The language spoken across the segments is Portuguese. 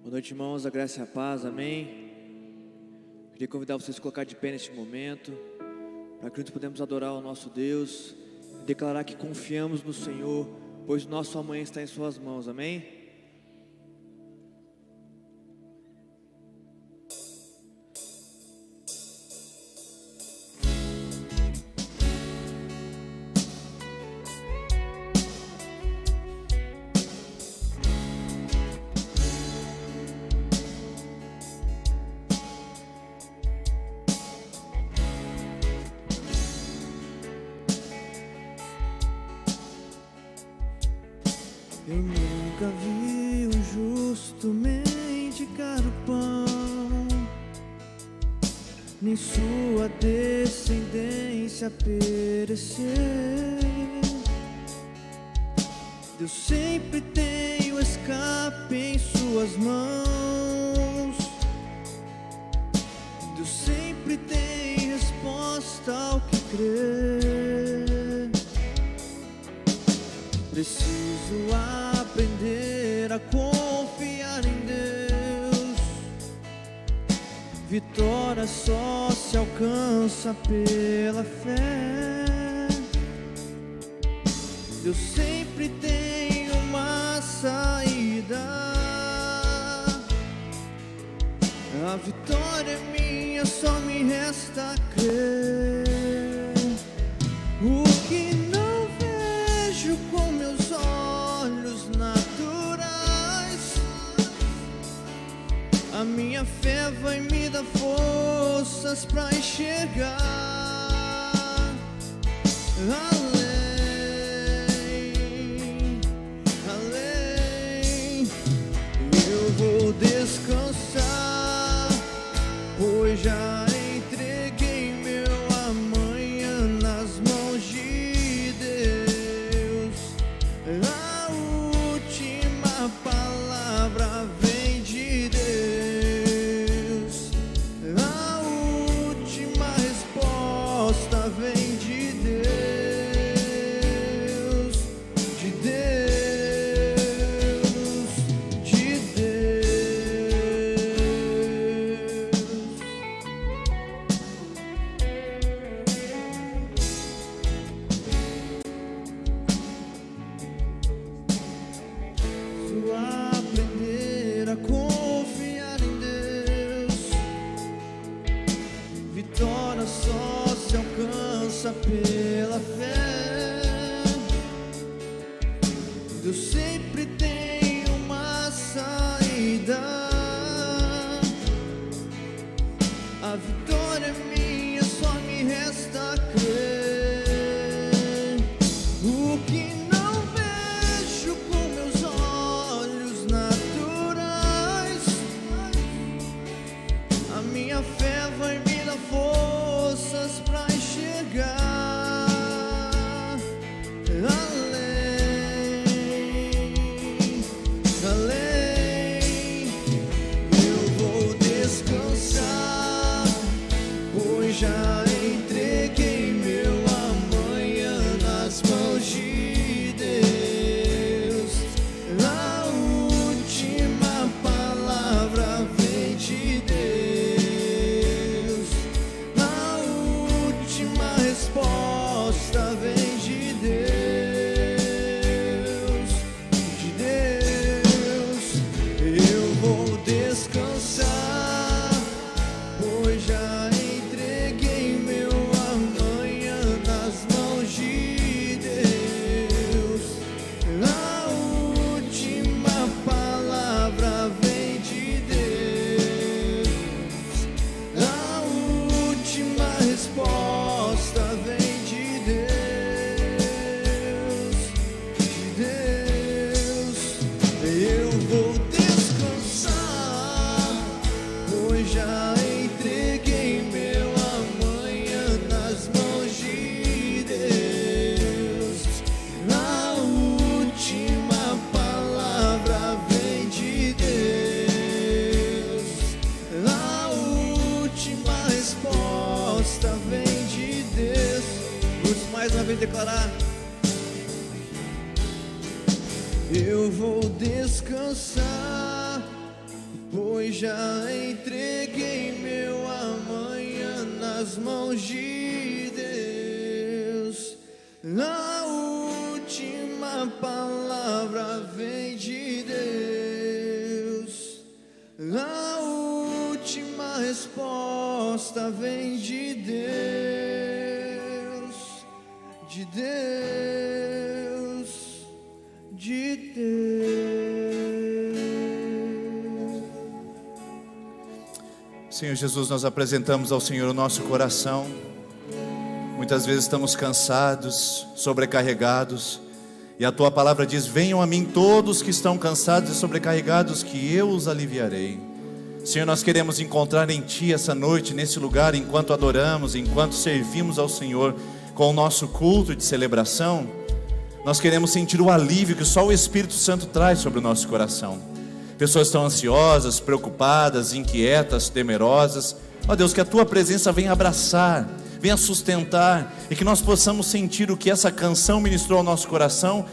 Boa noite, irmãos, a graça e a paz, amém. Queria convidar vocês a colocar de pé neste momento, para que nós podemos adorar o nosso Deus e declarar que confiamos no Senhor, pois o nosso amanhã está em suas mãos, amém. Eu nunca vi o justo mendigar o pão, nem sua descendência perecer. Deus sempre tem o escape em suas mãos. Deus sempre tem resposta ao que crê. Preciso aprender a confiar em Deus. Vitória só se alcança pela fé. Deus sempre tem uma saída. A vitória é minha, só me resta crer. O que não vejo com meus olhos naturais, a minha fé vai me dar forças pra enxergar além, além. Eu vou descansar, pois já entreguei meu amanhã nas mãos de Deus. A última palavra vem de Deus. A última resposta vem de Deus. De Deus, de Deus. Preciso aprender a confiar em Deus. Vitória só se alcança pela fé. Deus sempre tem uma saída. A vitória é minha, só me resta crer. O que não vejo com meus olhos naturais, a minha fé vai me dar forças pra enxergar além, além. Eu vou descansar, pois já entreguei meu amanhã nas mãos de Deus. A última palavra vem de Deus. A última resposta vem de Deus. De Deus. Eu vou descansar, pois já entreguei meu amanhã nas mãos de Deus. A última palavra vem de Deus. A última resposta vem de Deus. De Deus. Eu vou descansar, pois já entreguei meu amanhã nas mãos de Deus. A última palavra vem de Deus. A última resposta vem de Deus. Vamos mais uma vez declarar: eu vou descansar, pois já entreguei meu amanhã nas mãos de Deus. A última palavra vem de Deus. A última resposta vem de Deus. De Deus. De Deus. Senhor Jesus, nós apresentamos ao Senhor o nosso coração. Muitas vezes estamos cansados, sobrecarregados, e a Tua palavra diz: venham a mim todos que estão cansados e sobrecarregados, que eu os aliviarei. Senhor, nós queremos encontrar em Ti essa noite, nesse lugar, enquanto adoramos, enquanto servimos ao Senhor com o nosso culto de celebração. Nós queremos sentir o alívio que só o Espírito Santo traz sobre o nosso coração. Pessoas estão ansiosas, preocupadas, inquietas, temerosas. Ó Deus, que a Tua presença venha abraçar, venha sustentar, e que nós possamos sentir o que essa canção ministrou ao nosso coração,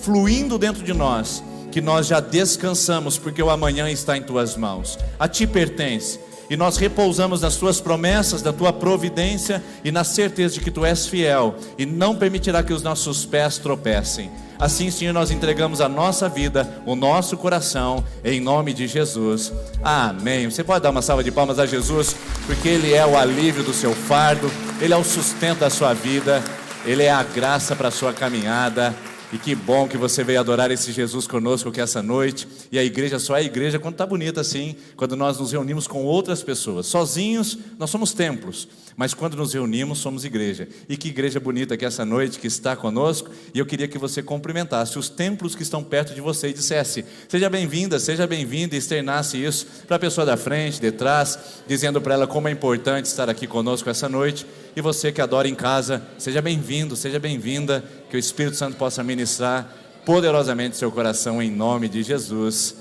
fluindo dentro de nós, que nós já descansamos, porque o amanhã está em Tuas mãos, a Ti pertence, e nós repousamos nas Tuas promessas, da Tua providência, e na certeza de que Tu és fiel, e não permitirá que os nossos pés tropecem. Assim, Senhor, nós entregamos a nossa vida, o nosso coração, em nome de Jesus. Amém. Você pode dar uma salva de palmas a Jesus, porque Ele é o alívio do seu fardo, Ele é o sustento da sua vida, Ele é a graça para a sua caminhada. E que bom que você veio adorar esse Jesus conosco aqui essa noite. E a igreja só é igreja quando está bonita assim, quando nós nos reunimos com outras pessoas. Sozinhos nós somos templos, mas quando nos reunimos somos igreja. E que igreja bonita aqui essa noite que está conosco. E eu queria que você cumprimentasse os templos que estão perto de você e dissesse: seja bem-vinda, e externasse isso para a pessoa da frente, de trás, dizendo para ela como é importante estar aqui conosco essa noite. E você que adora em casa, seja bem-vindo, seja bem-vinda, que o Espírito Santo possa ministrar poderosamente seu coração em nome de Jesus.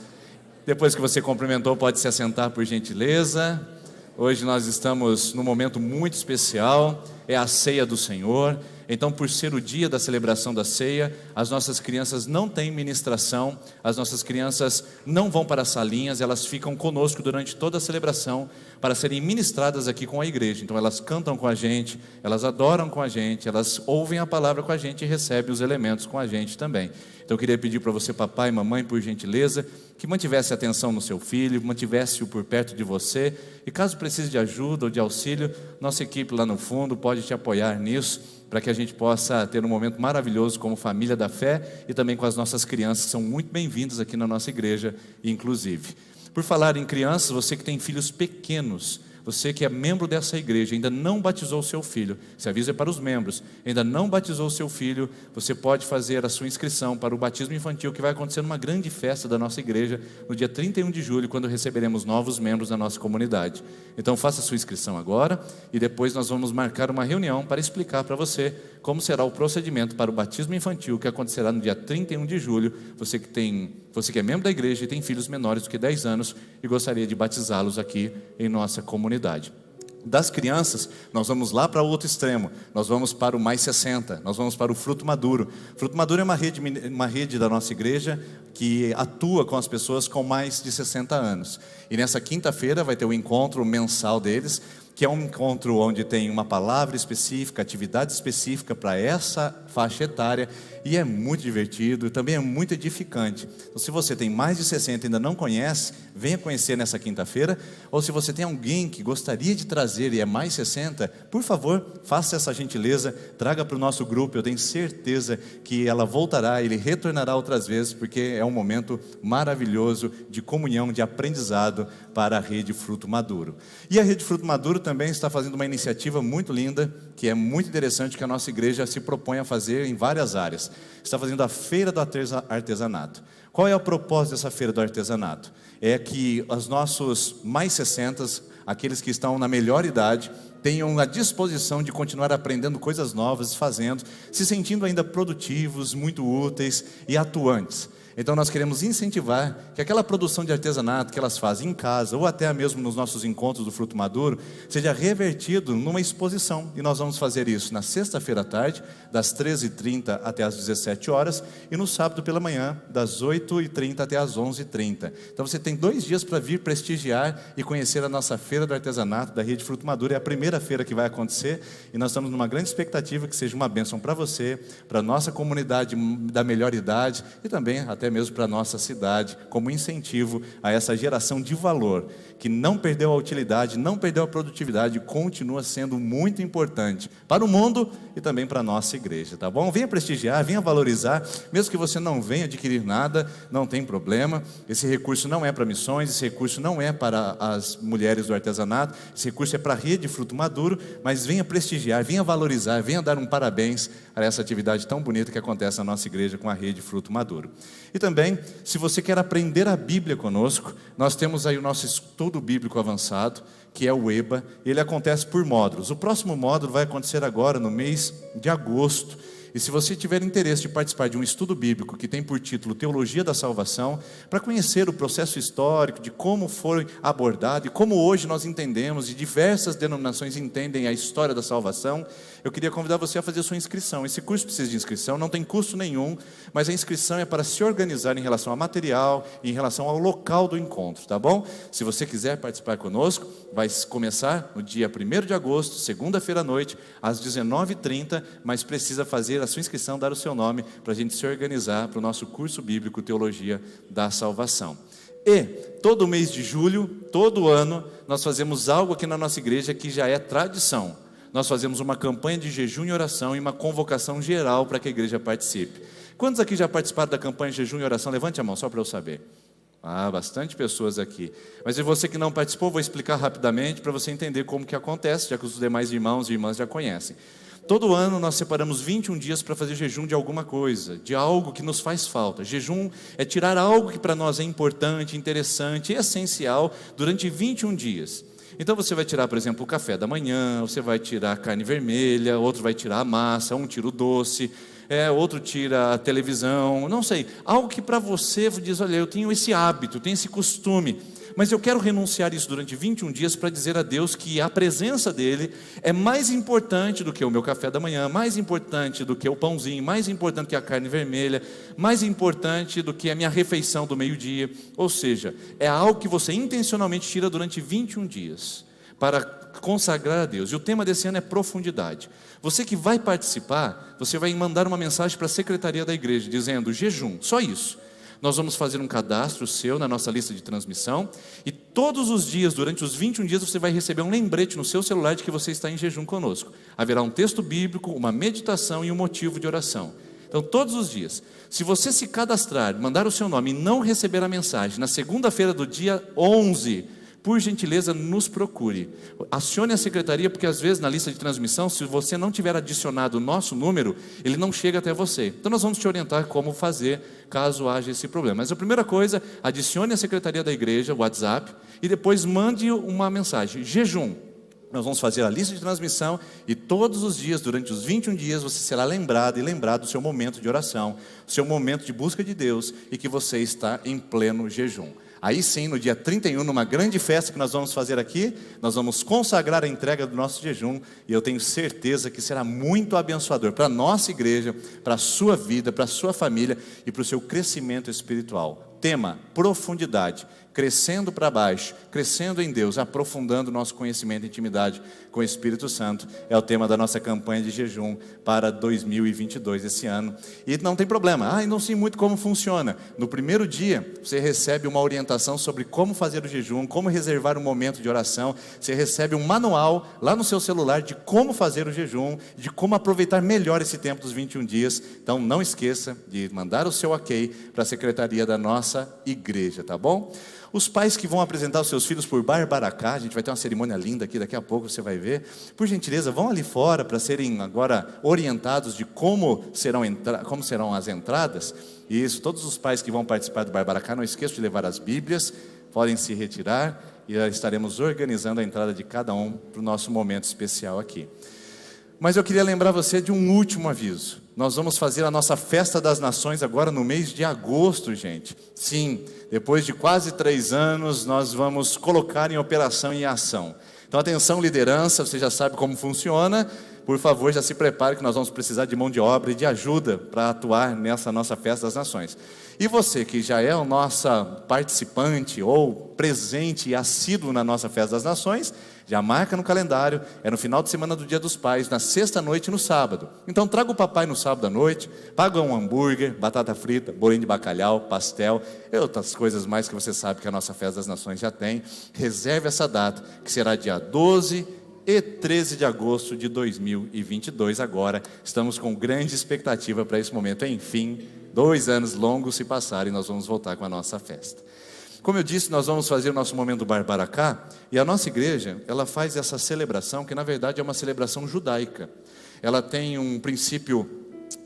Depois que você cumprimentou, pode se assentar por gentileza. Hoje nós estamos num momento muito especial, é a ceia do Senhor. Então, por ser o dia da celebração da ceia, as nossas crianças não têm ministração, as nossas crianças não vão para as salinhas, elas ficam conosco durante toda a celebração para serem ministradas aqui com a igreja. Então elas cantam com a gente, elas adoram com a gente, elas ouvem a palavra com a gente e recebem os elementos com a gente também. Então eu queria pedir para você, papai e mamãe, por gentileza, que mantivesse atenção no seu filho, mantivesse-o por perto de você, e caso precise de ajuda ou de auxílio, nossa equipe lá no fundo pode te apoiar nisso, para que a gente possa ter um momento maravilhoso como família da fé, e também com as nossas crianças, que são muito bem-vindas aqui na nossa igreja, inclusive. Por falar em crianças, você que tem filhos pequenos, você que é membro dessa igreja, ainda não batizou o seu filho, esse aviso é para os membros, ainda não batizou o seu filho, você pode fazer a sua inscrição para o batismo infantil, que vai acontecer numa grande festa da nossa igreja, no dia 31 de julho, quando receberemos novos membros da nossa comunidade. Então faça a sua inscrição agora, e depois nós vamos marcar uma reunião para explicar para você como será o procedimento para o batismo infantil, que acontecerá no dia 31 de julho, você que é membro da igreja e tem filhos menores do que 10 anos, e gostaria de batizá-los aqui em nossa comunidade. Das crianças, nós vamos lá para o outro extremo, nós vamos para o mais 60, nós vamos para o Fruto Maduro. Fruto Maduro é uma rede da nossa igreja que atua com as pessoas com mais de 60 anos. E nessa quinta-feira vai ter o encontro mensal deles, que é um encontro onde tem uma palavra específica, atividade específica para essa faixa etária, e é muito divertido, também é muito edificante. Então, se você tem mais de 60 e ainda não conhece, venha conhecer nessa quinta-feira, ou se você tem alguém que gostaria de trazer e é mais 60, por favor, faça essa gentileza, traga para o nosso grupo, eu tenho certeza que ela voltará, ele retornará outras vezes, porque é um momento maravilhoso de comunhão, de aprendizado para a Rede Fruto Maduro. E a Rede Fruto Maduro também está fazendo uma iniciativa muito linda, que é muito interessante, que a nossa igreja se propõe a fazer em várias áreas. Está fazendo a Feira do Artesanato. Qual é o propósito dessa Feira do Artesanato? É que os nossos mais 60, aqueles que estão na melhor idade, tenham a disposição de continuar aprendendo coisas novas, fazendo, se sentindo ainda produtivos, muito úteis e atuantes. Então nós queremos incentivar que aquela produção de artesanato que elas fazem em casa, ou até mesmo nos nossos encontros do Fruto Maduro, seja revertido numa exposição. E nós vamos fazer isso na sexta-feira à tarde, das 13h30 até as 17 horas, e no sábado pela manhã, das 8h30 até as 11h30. Então você tem 2 dias para vir prestigiar e conhecer a nossa Feira do Artesanato da Rede Fruto Maduro. É a primeira feira que vai acontecer, e nós estamos numa grande expectativa que seja uma bênção para você, para a nossa comunidade da melhor idade, e também até mesmo para a nossa cidade, como incentivo a essa geração de valor, que não perdeu a utilidade, não perdeu a produtividade, continua sendo muito importante para o mundo e também para a nossa igreja, tá bom? Venha prestigiar, venha valorizar, mesmo que você não venha adquirir nada, não tem problema. Esse recurso não é para missões, esse recurso não é para as mulheres do artesanato, esse recurso é para a Rede Fruto Maduro, mas venha prestigiar, venha valorizar, venha dar um parabéns a essa atividade tão bonita que acontece na nossa igreja com a Rede Fruto Maduro. E também, se você quer aprender a Bíblia conosco, nós temos aí o nosso estudo bíblico avançado, que é o EBA. Ele acontece por módulos. O próximo módulo vai acontecer agora no mês de agosto. E se você tiver interesse de participar de um estudo bíblico que tem por título Teologia da Salvação, para conhecer o processo histórico de como foi abordado e como hoje nós entendemos, e diversas denominações entendem a história da salvação, eu queria convidar você a fazer a sua inscrição. Esse curso precisa de inscrição, não tem custo nenhum, mas a inscrição é para se organizar em relação a material e em relação ao local do encontro, tá bom? Se você quiser participar conosco, vai começar no dia 1º de agosto, segunda-feira à noite, às 19h30, mas precisa fazer a sua inscrição, dar o seu nome, para a gente se organizar para o nosso curso bíblico Teologia da Salvação. E todo mês de julho, todo ano, nós fazemos algo aqui na nossa igreja que já é tradição. Nós fazemos uma campanha de jejum e oração e uma convocação geral para que a igreja participe. Quantos aqui já participaram da campanha de jejum e oração? Levante a mão, só para eu saber. Bastante pessoas aqui. Mas e você que não participou, vou explicar rapidamente para você entender como que acontece, já que os demais irmãos e irmãs já conhecem. Todo ano nós separamos 21 dias para fazer jejum de alguma coisa, de algo que nos faz falta. Jejum é tirar algo que para nós é importante, interessante e essencial durante 21 dias. Então você vai tirar, por exemplo, o café da manhã, você vai tirar a carne vermelha, outro vai tirar a massa, um tira o doce, outro tira a televisão, não sei. Algo que para você diz, olha, eu tenho esse hábito, tenho esse costume, mas eu quero renunciar isso durante 21 dias para dizer a Deus que a presença dEle é mais importante do que o meu café da manhã, mais importante do que o pãozinho, mais importante que a carne vermelha, mais importante do que a minha refeição do meio-dia. Ou seja, é algo que você intencionalmente tira durante 21 dias para consagrar a Deus. E o tema desse ano é profundidade. Você que vai participar, você vai mandar uma mensagem para a secretaria da igreja dizendo jejum, só isso. Nós vamos fazer um cadastro seu na nossa lista de transmissão, e todos os dias, durante os 21 dias, você vai receber um lembrete no seu celular de que você está em jejum conosco. Haverá um texto bíblico, uma meditação e um motivo de oração. Então, todos os dias, se você se cadastrar, mandar o seu nome e não receber a mensagem, na segunda-feira do dia 11, por gentileza, nos procure. Acione a secretaria, porque às vezes na lista de transmissão, se você não tiver adicionado o nosso número, ele não chega até você. Então nós vamos te orientar como fazer, caso haja esse problema. Mas a primeira coisa, adicione a secretaria da igreja, o WhatsApp, e depois mande uma mensagem, jejum. Nós vamos fazer a lista de transmissão, e todos os dias, durante os 21 dias, você será lembrado do seu momento de oração, do seu momento de busca de Deus, e que você está em pleno jejum. Aí sim, no dia 31, numa grande festa que nós vamos fazer aqui, nós vamos consagrar a entrega do nosso jejum, e eu tenho certeza que será muito abençoador para a nossa igreja, para a sua vida, para a sua família e para o seu crescimento espiritual. Tema, profundidade, crescendo para baixo, crescendo em Deus, aprofundando o nosso conhecimento e intimidade com o Espírito Santo, é o tema da nossa campanha de jejum para 2022, esse ano. E não tem problema, não sei muito como funciona. No primeiro dia, você recebe uma orientação sobre como fazer o jejum, como reservar um momento de oração, você recebe um manual lá no seu celular de como fazer o jejum, de como aproveitar melhor esse tempo dos 21 dias. Então não esqueça de mandar o seu ok para a secretaria da nossa igreja, tá bom? Os pais que vão apresentar os seus filhos por Barbaracá, a gente vai ter uma cerimônia linda aqui, daqui a pouco você vai ver. Por gentileza, vão ali fora para serem agora orientados de como serão as entradas. E isso, todos os pais que vão participar do Barbaracá, não esqueçam de levar as Bíblias, podem se retirar e estaremos organizando a entrada de cada um para o nosso momento especial aqui. Mas eu queria lembrar você de um último aviso. nós vamos fazer a nossa festa das nações agora no mês de agosto, gente. Sim, depois de quase 3 anos, nós vamos colocar em operação e em ação. Então, atenção, liderança, você já sabe como funciona. Por favor, já se prepare que nós vamos precisar de mão de obra e de ajuda para atuar nessa nossa festa das nações. E você que já é o nosso participante ou presente e assíduo na nossa festa das nações, já marca no calendário, é no final de semana do Dia dos Pais, na sexta-noite e no sábado. Então traga o papai no sábado à noite, paga um hambúrguer, batata frita, bolinho de bacalhau, pastel e outras coisas mais que você sabe que a nossa festa das nações já tem. Reserve essa data, que será dia 12 e 13 de agosto de 2022 agora. Estamos com grande expectativa para esse momento. Enfim, 2 anos longos se passaram e nós vamos voltar com a nossa festa. Como eu disse, nós vamos fazer o nosso momento do Barbaracá, e a nossa igreja, ela faz essa celebração, que na verdade é uma celebração judaica. Ela tem um princípio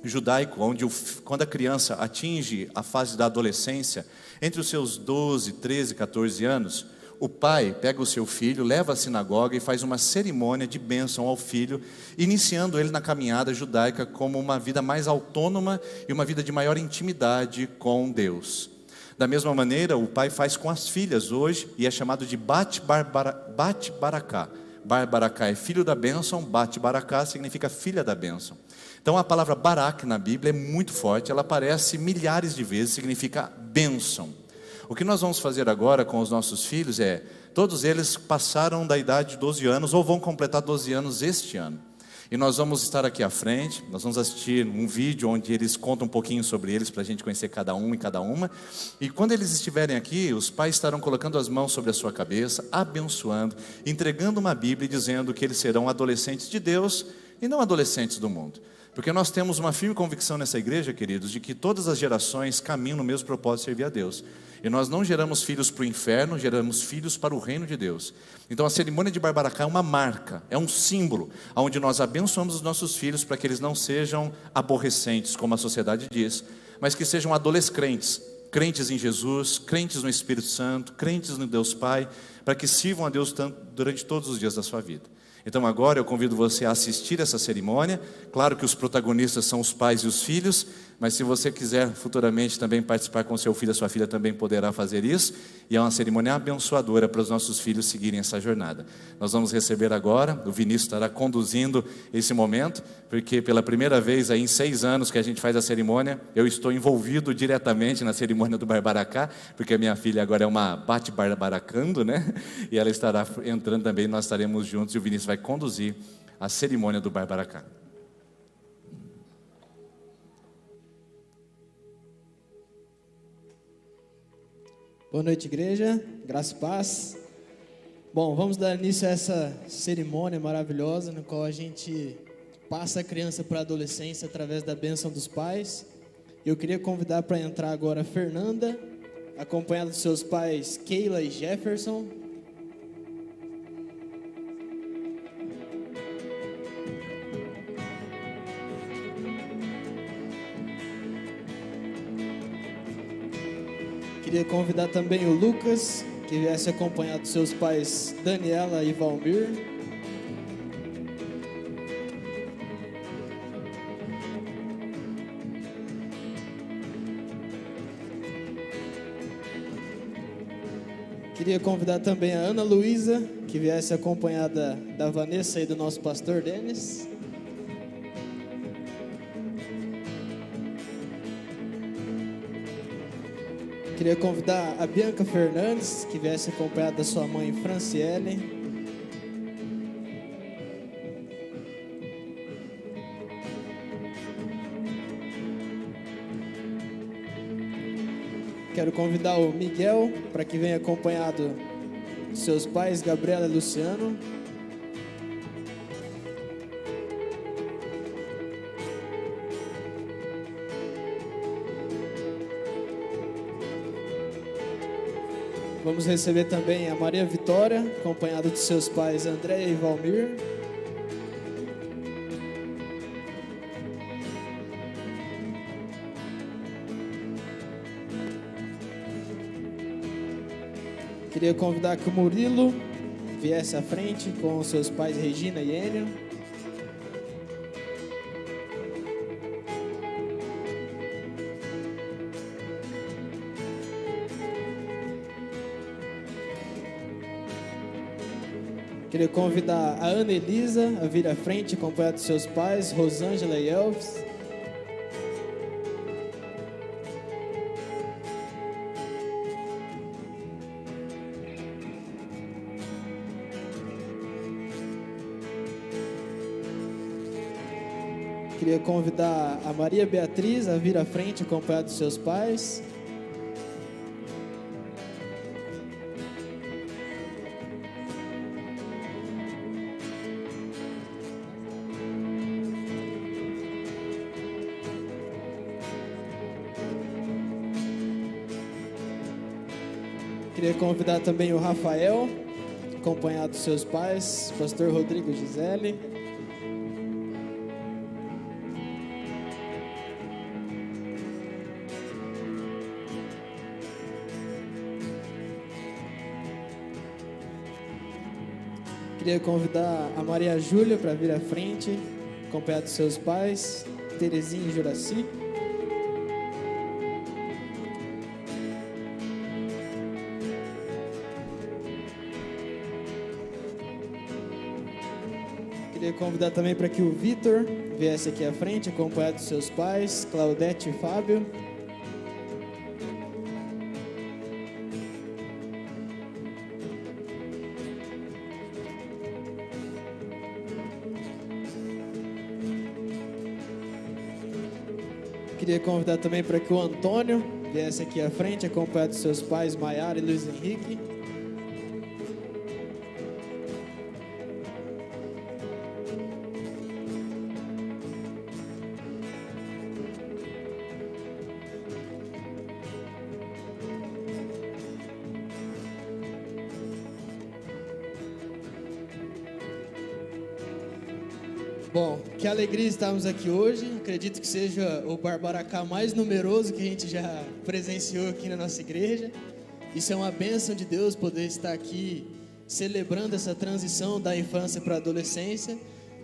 judaico, onde quando a criança atinge a fase da adolescência, entre os seus 12, 13, 14 anos, o pai pega o seu filho, leva à sinagoga e faz uma cerimônia de bênção ao filho, iniciando ele na caminhada judaica como uma vida mais autônoma e uma vida de maior intimidade com Deus. Da mesma maneira, o pai faz com as filhas hoje, e é chamado de Bat Baraká. Baraká é filho da bênção, Bat Baraká significa filha da bênção. Então a palavra Barak na Bíblia é muito forte, ela aparece milhares de vezes, significa bênção. O que nós vamos fazer agora com os nossos filhos é, todos eles passaram da idade de 12 anos, ou vão completar 12 anos este ano. E nós vamos estar aqui à frente, nós vamos assistir um vídeo onde eles contam um pouquinho sobre eles, para a gente conhecer cada um e cada uma. E quando eles estiverem aqui, os pais estarão colocando as mãos sobre a sua cabeça, abençoando, entregando uma Bíblia e dizendo que eles serão adolescentes de Deus e não adolescentes do mundo. Porque nós temos uma firme convicção nessa igreja, queridos, de que todas as gerações caminham no mesmo propósito de servir a Deus. E nós não geramos filhos para o inferno, geramos filhos para o reino de Deus. Então a cerimônia de Barbaracá é uma marca, é um símbolo, onde nós abençoamos os nossos filhos para que eles não sejam aborrecentes, como a sociedade diz, mas que sejam adolescentes, crentes em Jesus, crentes no Espírito Santo, crentes no Deus Pai, para que sirvam a Deus durante todos os dias da sua vida. Então agora eu convido você a assistir essa cerimônia. Claro que os protagonistas são os pais e os filhos, mas se você quiser futuramente também participar com seu filho, a sua filha também poderá fazer isso. E é uma cerimônia abençoadora para os nossos filhos seguirem essa jornada. Nós vamos receber agora, o Vinícius estará conduzindo esse momento, porque pela primeira vez aí em 6 anos que a gente faz a cerimônia, eu estou envolvido diretamente na cerimônia do Barbaracá, porque a minha filha agora é uma bate-barbaracando, né? E ela estará entrando também, nós estaremos juntos e o Vinícius vai conduzir a cerimônia do Barbaracá. Boa noite, igreja, graça e paz. Bom, vamos dar início a essa cerimônia maravilhosa, no qual a gente passa a criança para a adolescência através da bênção dos pais. Eu queria convidar para entrar agora a Fernanda, acompanhada dos seus pais Keila e Jefferson. Queria convidar também o Lucas, que viesse acompanhado dos seus pais Daniela e Valmir. Queria convidar também a Ana Luísa, que viesse acompanhada da Vanessa e do nosso pastor Denis. Queria convidar a Bianca Fernandes, que viesse acompanhada da sua mãe Franciele. Quero convidar o Miguel para que venha acompanhado de seus pais Gabriela e Luciano. Vamos receber também a Maria Vitória, acompanhada de seus pais Andréia e Valmir. Queria convidar que o Murilo viesse à frente com seus pais Regina e Enio. Queria convidar a Ana Elisa a vir à frente, acompanhada dos seus pais, Rosângela e Elvis. Queria convidar a Maria Beatriz a vir à frente, acompanhada dos seus pais. Queria convidar também o Rafael, acompanhado dos seus pais, pastor Rodrigo e Gisele. Queria convidar a Maria Júlia para vir à frente, acompanhada dos seus pais, Terezinha e Juraci. Queria convidar também para que o Vitor viesse aqui à frente, acompanhado dos seus pais, Claudete e Fábio. Queria convidar também para que o Antônio viesse aqui à frente, acompanhado dos seus pais, Maiara e Luiz Henrique. Bom, que alegria estarmos aqui hoje. Acredito que seja o Barbaracá mais numeroso que a gente já presenciou aqui na nossa igreja. Isso é uma bênção de Deus poder estar aqui celebrando essa transição da infância para a adolescência.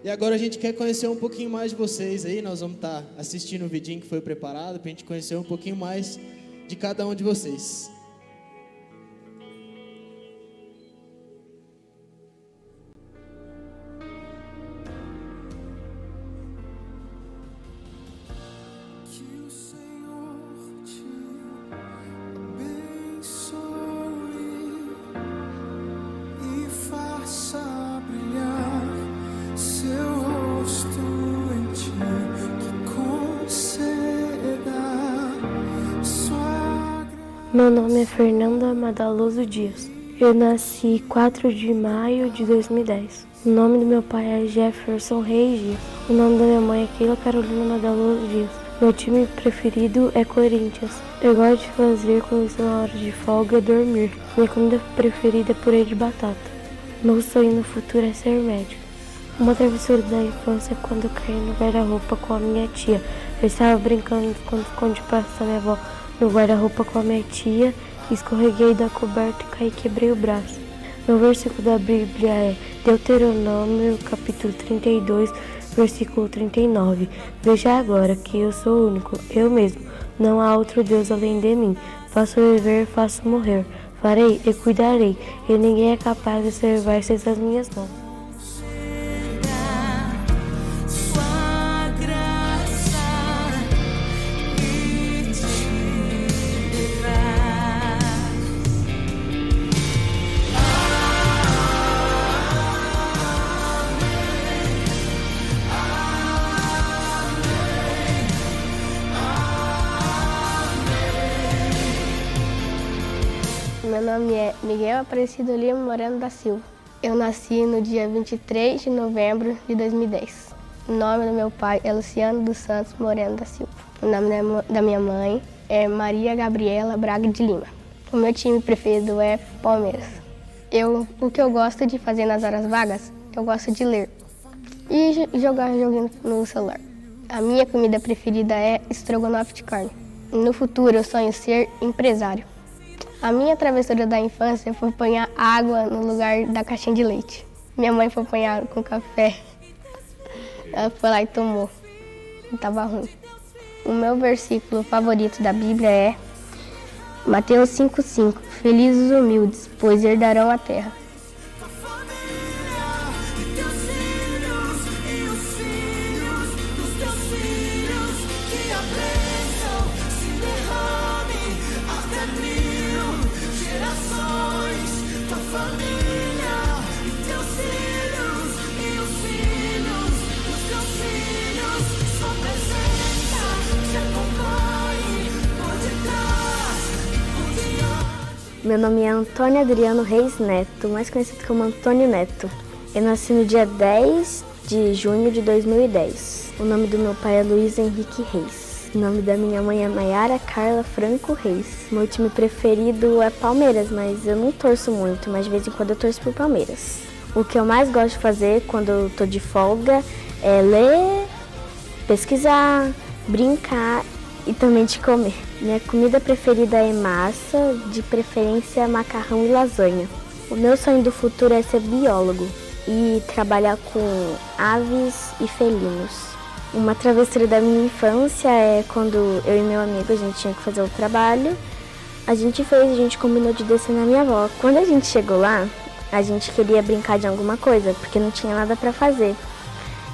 E agora a gente quer conhecer um pouquinho mais de vocês aí. Nós vamos estar assistindo o vidinho que foi preparado para a gente conhecer um pouquinho mais de cada um de vocês. Meu nome é Fernanda Madaloso Dias. Eu nasci 4 de maio de 2010. O nome do meu pai é Jefferson Reis Dias. O nome da minha mãe é Keila Carolina Madaloso Dias. Meu time preferido é Corinthians. Eu gosto de fazer quando estou na hora de folga dormir. Minha comida preferida é purê de batata. Meu sonho no futuro é ser médico. Uma travessura da infância é quando eu caí no guarda-roupa com a minha tia. Eu estava brincando quando escondi pasta da minha avó no guarda-roupa com a minha tia, escorreguei da coberta e caí e quebrei o braço. Meu versículo da Bíblia é Deuteronômio, capítulo 32, versículo 39. Veja agora que eu sou o único, eu mesmo, não há outro Deus além de mim. Faço viver, faço morrer, farei e cuidarei, e ninguém é capaz de salvar sem as minhas mãos. Meu nome é Miguel Aparecido Lima Moreno da Silva. Eu nasci no dia 23 de novembro de 2010. O nome do meu pai é Luciano dos Santos Moreno da Silva. O nome da minha mãe é Maria Gabriela Braga de Lima. O meu time preferido é Palmeiras. O que eu gosto de fazer nas horas vagas, eu gosto de ler e jogar joguinho no celular. A minha comida preferida é estrogonofe de carne. No futuro eu sonho ser empresário. A minha travessura da infância foi pôr água no lugar da caixinha de leite. Minha mãe foi pôr água com café. Ela foi lá e tomou. Não estava ruim. O meu versículo favorito da Bíblia é Mateus 5,5. Felizes os humildes, pois herdarão a terra. Meu nome é Antônio Adriano Reis Neto, mais conhecido como Antônio Neto. Eu nasci no dia 10 de junho de 2010. O nome do meu pai é Luiz Henrique Reis. O nome da minha mãe é Maiara Carla Franco Reis. Meu time preferido é Palmeiras, mas eu não torço muito, mas de vez em quando eu torço por Palmeiras. O que eu mais gosto de fazer quando eu tô de folga é ler, pesquisar, brincar e também de comer. Minha comida preferida é massa, de preferência macarrão e lasanha. O meu sonho do futuro é ser biólogo e trabalhar com aves e felinos. Uma travessura da minha infância é quando eu e meu amigo, a gente tinha que fazer o trabalho. A gente combinou de descer na minha avó. Quando a gente chegou lá, a gente queria brincar de alguma coisa, porque não tinha nada para fazer.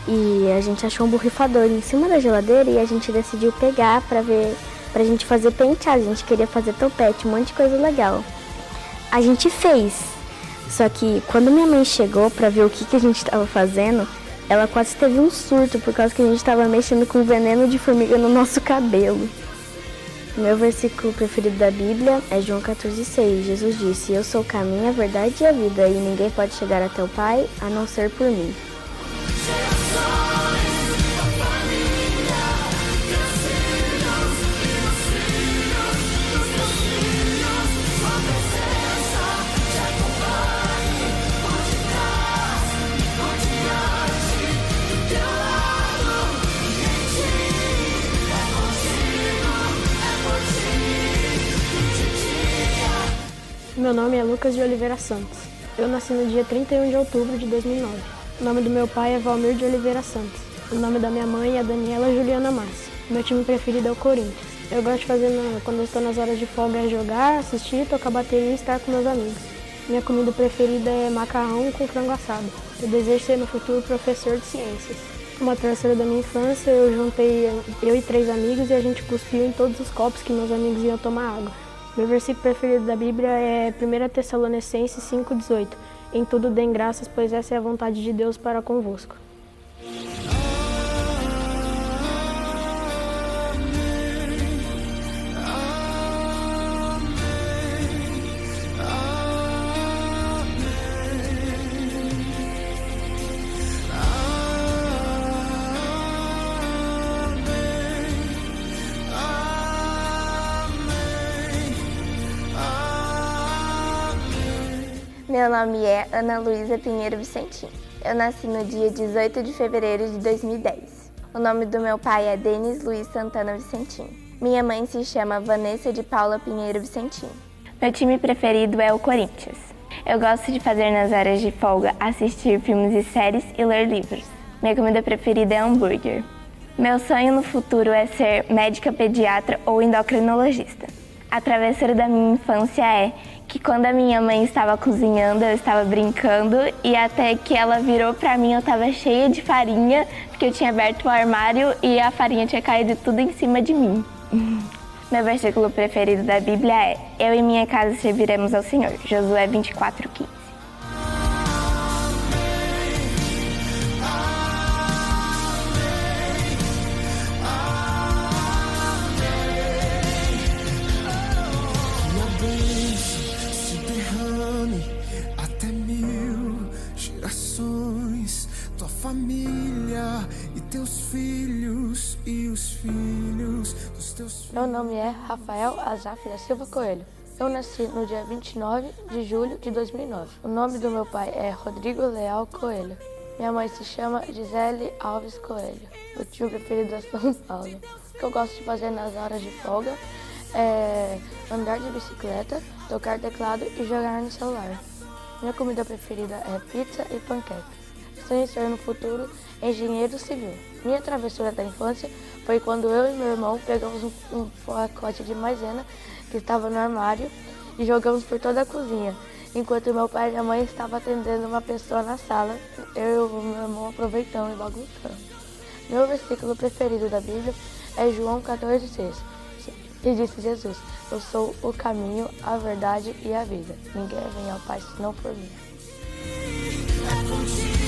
E a gente achou um borrifador em cima da geladeira e a gente decidiu pegar pra gente fazer penteado. A gente queria fazer topete, um monte de coisa legal. A gente fez. Só que quando minha mãe chegou pra ver o que a gente estava fazendo, ela quase teve um surto por causa que a gente estava mexendo com veneno de formiga no nosso cabelo. Meu versículo preferido da Bíblia é João 14,6. Jesus disse: "Eu sou o caminho, a verdade e a vida, e ninguém pode chegar até o Pai a não ser por mim." Meu nome é Lucas de Oliveira Santos. Eu nasci no dia 31 de outubro de 2009. O nome do meu pai é Valmir de Oliveira Santos. O nome da minha mãe é Daniela Juliana Márcia. Meu time preferido é o Corinthians. Eu gosto de fazer quando eu estou nas horas de folga é jogar, assistir, tocar bateria e estar com meus amigos. Minha comida preferida é macarrão com frango assado. Eu desejo ser no futuro professor de ciências. Uma travessura da minha infância, eu e 3 amigos e a gente cuspiu em todos os copos que meus amigos iam tomar água. Meu versículo preferido da Bíblia é 1 Tessalonicenses 5,18. Em tudo deem graças, pois essa é a vontade de Deus para convosco. Meu nome é Ana Luísa Pinheiro Vicentim. Eu nasci no dia 18 de fevereiro de 2010. O nome do meu pai é Denis Luiz Santana Vicentim. Minha mãe se chama Vanessa de Paula Pinheiro Vicentim. Meu time preferido é o Corinthians. Eu gosto de fazer nas horas de folga, assistir filmes e séries e ler livros. Minha comida preferida é hambúrguer. Meu sonho no futuro é ser médica pediatra ou endocrinologista. A travessura da minha infância é que quando a minha mãe estava cozinhando, eu estava brincando e até que ela virou pra mim, eu estava cheia de farinha, porque eu tinha aberto o armário e a farinha tinha caído tudo em cima de mim. Meu versículo preferido da Bíblia é: eu e minha casa serviremos ao Senhor. Josué 24:15. Tua família e teus filhos e os filhos dos teus filhos. Meu nome é Rafael Azaf da Silva Coelho. Eu nasci no dia 29 de julho de 2009. O nome do meu pai é Rodrigo Leal Coelho. Minha mãe se chama Gisele Alves Coelho. Meu time preferido é São Paulo. O que eu gosto de fazer nas horas de folga é andar de bicicleta, tocar teclado e jogar no celular. Minha comida preferida é pizza e panqueca. Sonho ser no futuro engenheiro civil. Minha travessura da infância foi quando eu e meu irmão pegamos um pacote de maisena que estava no armário e jogamos por toda a cozinha. Enquanto meu pai e minha mãe estavam atendendo uma pessoa na sala, eu e meu irmão aproveitamos e bagunçando. Meu versículo preferido da Bíblia é João 14,6. E disse Jesus: eu sou o caminho, a verdade e a vida. Ninguém vem ao Pai senão por mim. É por ti,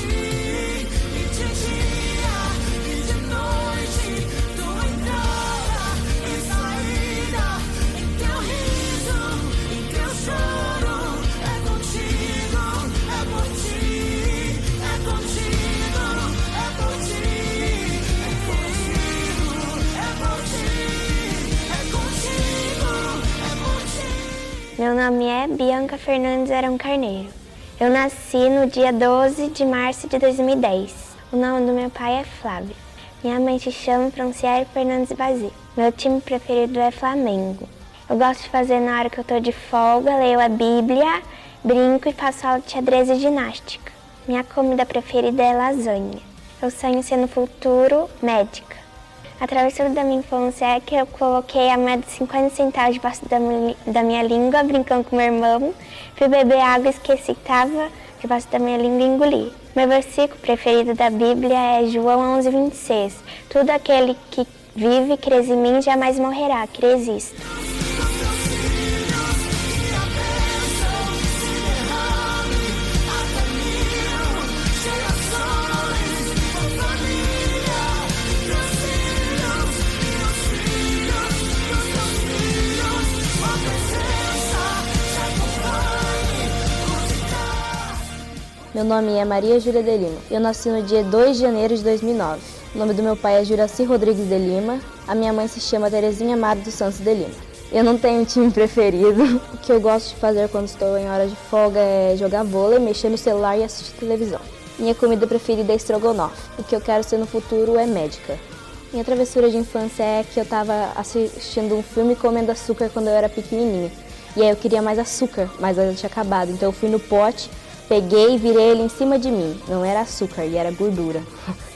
e de dia e de noite, tua entrada e saída, em teu riso Meu nome é Bianca Fernandes Arão Carneiro. Eu nasci no dia 12 de março de 2010. O nome do meu pai é Flávio. Minha mãe se chama Franciele Fernandes Bazzi. Meu time preferido é Flamengo. Eu gosto de fazer na hora que eu tô de folga, leio a Bíblia, brinco e faço aula de xadrez e ginástica. Minha comida preferida é lasanha. Eu sonho ser no futuro médica. A travessura da minha infância é que eu coloquei a moeda de 50 centavos debaixo da minha língua, brincando com meu irmão. Fui beber água, esqueci que estava debaixo da minha língua e engoli. Meu versículo preferido da Bíblia é João 11:26. Tudo aquele que vive e crê em mim jamais morrerá, que existe. Meu nome é Maria Júlia de Lima. Eu nasci no dia 2 de janeiro de 2009. O nome do meu pai é Juraci Rodrigues de Lima. A minha mãe se chama Terezinha Amaro dos Santos de Lima. Eu não tenho um time preferido. O que eu gosto de fazer quando estou em hora de folga é jogar vôlei, mexer no celular e assistir televisão. Minha comida preferida é estrogonofe. O que eu quero ser no futuro é médica. Minha travessura de infância é que eu estava assistindo um filme comendo açúcar quando eu era pequenininha. E aí eu queria mais açúcar, mas ela tinha acabado. Então eu fui no pote, peguei e virei ele em cima de mim. Não era açúcar, e era gordura.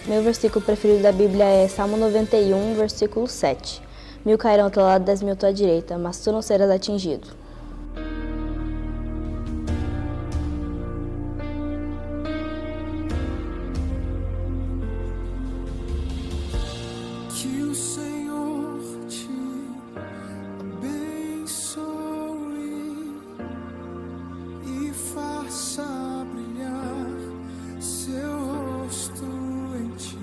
Meu versículo preferido da Bíblia é Salmo 91, versículo 7. 1000 cairão ao teu lado, 10.000 à tua direita, mas tu não serás atingido. Que o Senhor te abençoe e faça brilhar seu rosto em ti.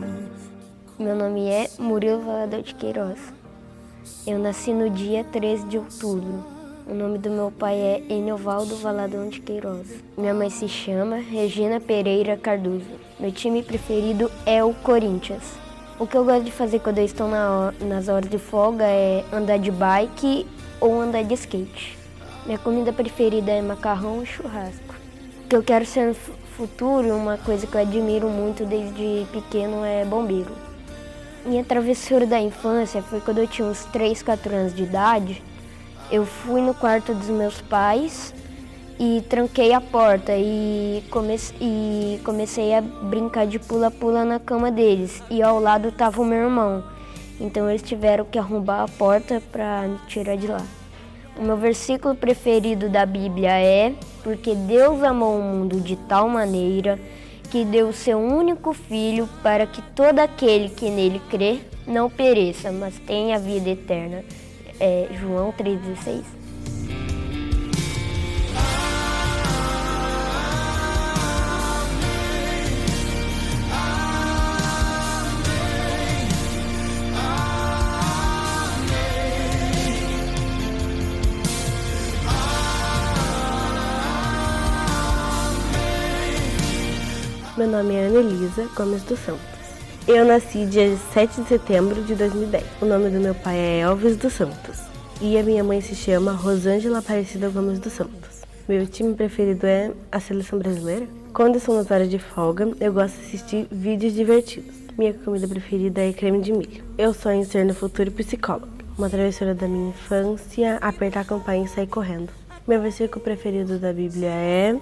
Meu nome é Murilo Valadão de Queiroz. Eu nasci no dia 13 de outubro. O nome do meu pai é Eniovaldo Valadão de Queiroz. Minha mãe se chama Regina Pereira Cardoso. Meu time preferido é o Corinthians. O que eu gosto de fazer quando eu estou nas horas de folga é andar de bike ou andar de skate. Minha comida preferida é macarrão e churrasco. O que eu quero ser no futuro, uma coisa que eu admiro muito desde pequeno é bombeiro. Minha travessura da infância foi quando eu tinha uns 3, 4 anos de idade. Eu fui no quarto dos meus pais e tranquei a porta e comecei a brincar de pula-pula na cama deles. E ao lado estava o meu irmão, então eles tiveram que arrombar a porta para me tirar de lá. O meu versículo preferido da Bíblia é: porque Deus amou o mundo de tal maneira que deu o seu único filho para que todo aquele que nele crê não pereça, mas tenha a vida eterna. É João 3,16. Meu nome é Ana Elisa Gomes dos Santos. Eu nasci dia 7 de setembro de 2010. O nome do meu pai é Elvis dos Santos. E a minha mãe se chama Rosângela Aparecida Gomes dos Santos. Meu time preferido é a seleção brasileira. Quando estou nas horas de folga, eu gosto de assistir vídeos divertidos. Minha comida preferida é creme de milho. Eu sonho em ser no futuro psicóloga. Uma travessura da minha infância, apertar a campainha e sair correndo. Meu versículo preferido da Bíblia é: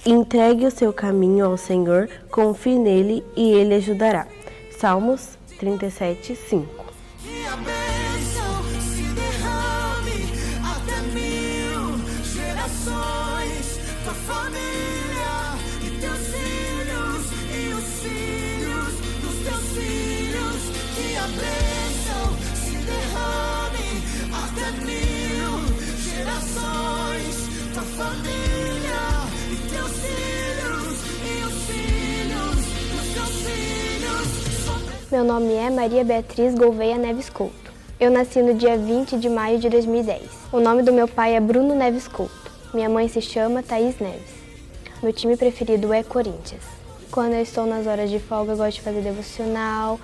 entregue o seu caminho ao Senhor, confie nele e ele ajudará. Salmos 37, 5. Que a bênção se derrame até 1000 gerações, tua família e teus filhos e os filhos dos teus filhos. Que a bênção se derrame até 1000 gerações, tua família. Meu nome é Maria Beatriz Gouveia Neves Couto. Eu nasci no dia 20 de maio de 2010. O nome do meu pai é Bruno Neves Couto. Minha mãe se chama Thaís Neves. Meu time preferido é Corinthians. Quando eu estou nas horas de folga, eu gosto de fazer devocional,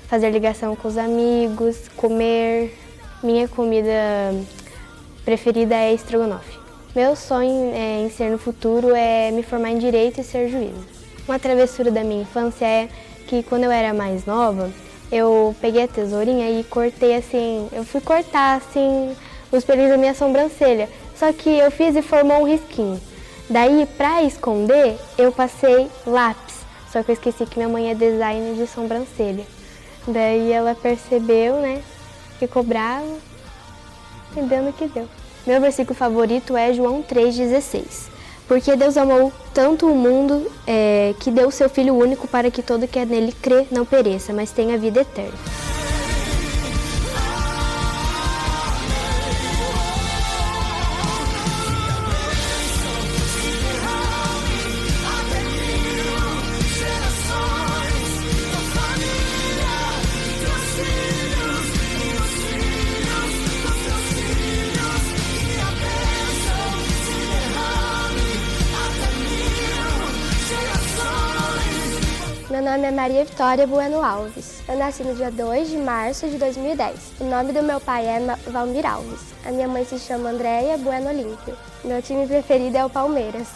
fazer ligação com os amigos, comer. Minha comida preferida é estrogonofe. Meu sonho em ser no futuro é me formar em Direito e ser juíza. Uma travessura da minha infância é que quando eu era mais nova, eu peguei a tesourinha e cortei assim, eu fui cortar assim os pelinhos da minha sobrancelha, só que eu fiz e formou um risquinho. Daí, pra esconder, eu passei lápis, só que eu esqueci que minha mãe é designer de sobrancelha. Daí ela percebeu, né, ficou brava, e deu no que deu. Meu versículo favorito é João 3,16. Porque Deus amou tanto o mundo que deu o seu Filho único para que todo que nele crê não pereça, mas tenha vida eterna. Meu nome é Maria Vitória Bueno Alves. Eu nasci no dia 2 de março de 2010. O nome do meu pai é Valmir Alves. A minha mãe se chama Andréia Bueno Olímpio. Meu time preferido é o Palmeiras.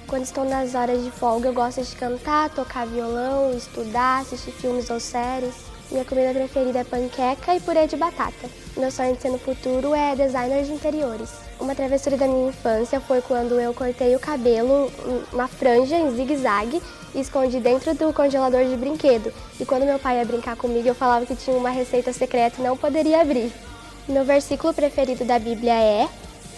Quando estou nas horas de folga, eu gosto de cantar, tocar violão, estudar, assistir filmes ou séries. Minha comida preferida é panqueca e purê de batata. Meu sonho de ser no futuro é designer de interiores. Uma travessura da minha infância foi quando eu cortei o cabelo, uma franja em zigue-zague, e escondi dentro do congelador de brinquedo. E quando meu pai ia brincar comigo, eu falava que tinha uma receita secreta e não poderia abrir. Meu versículo preferido da Bíblia é: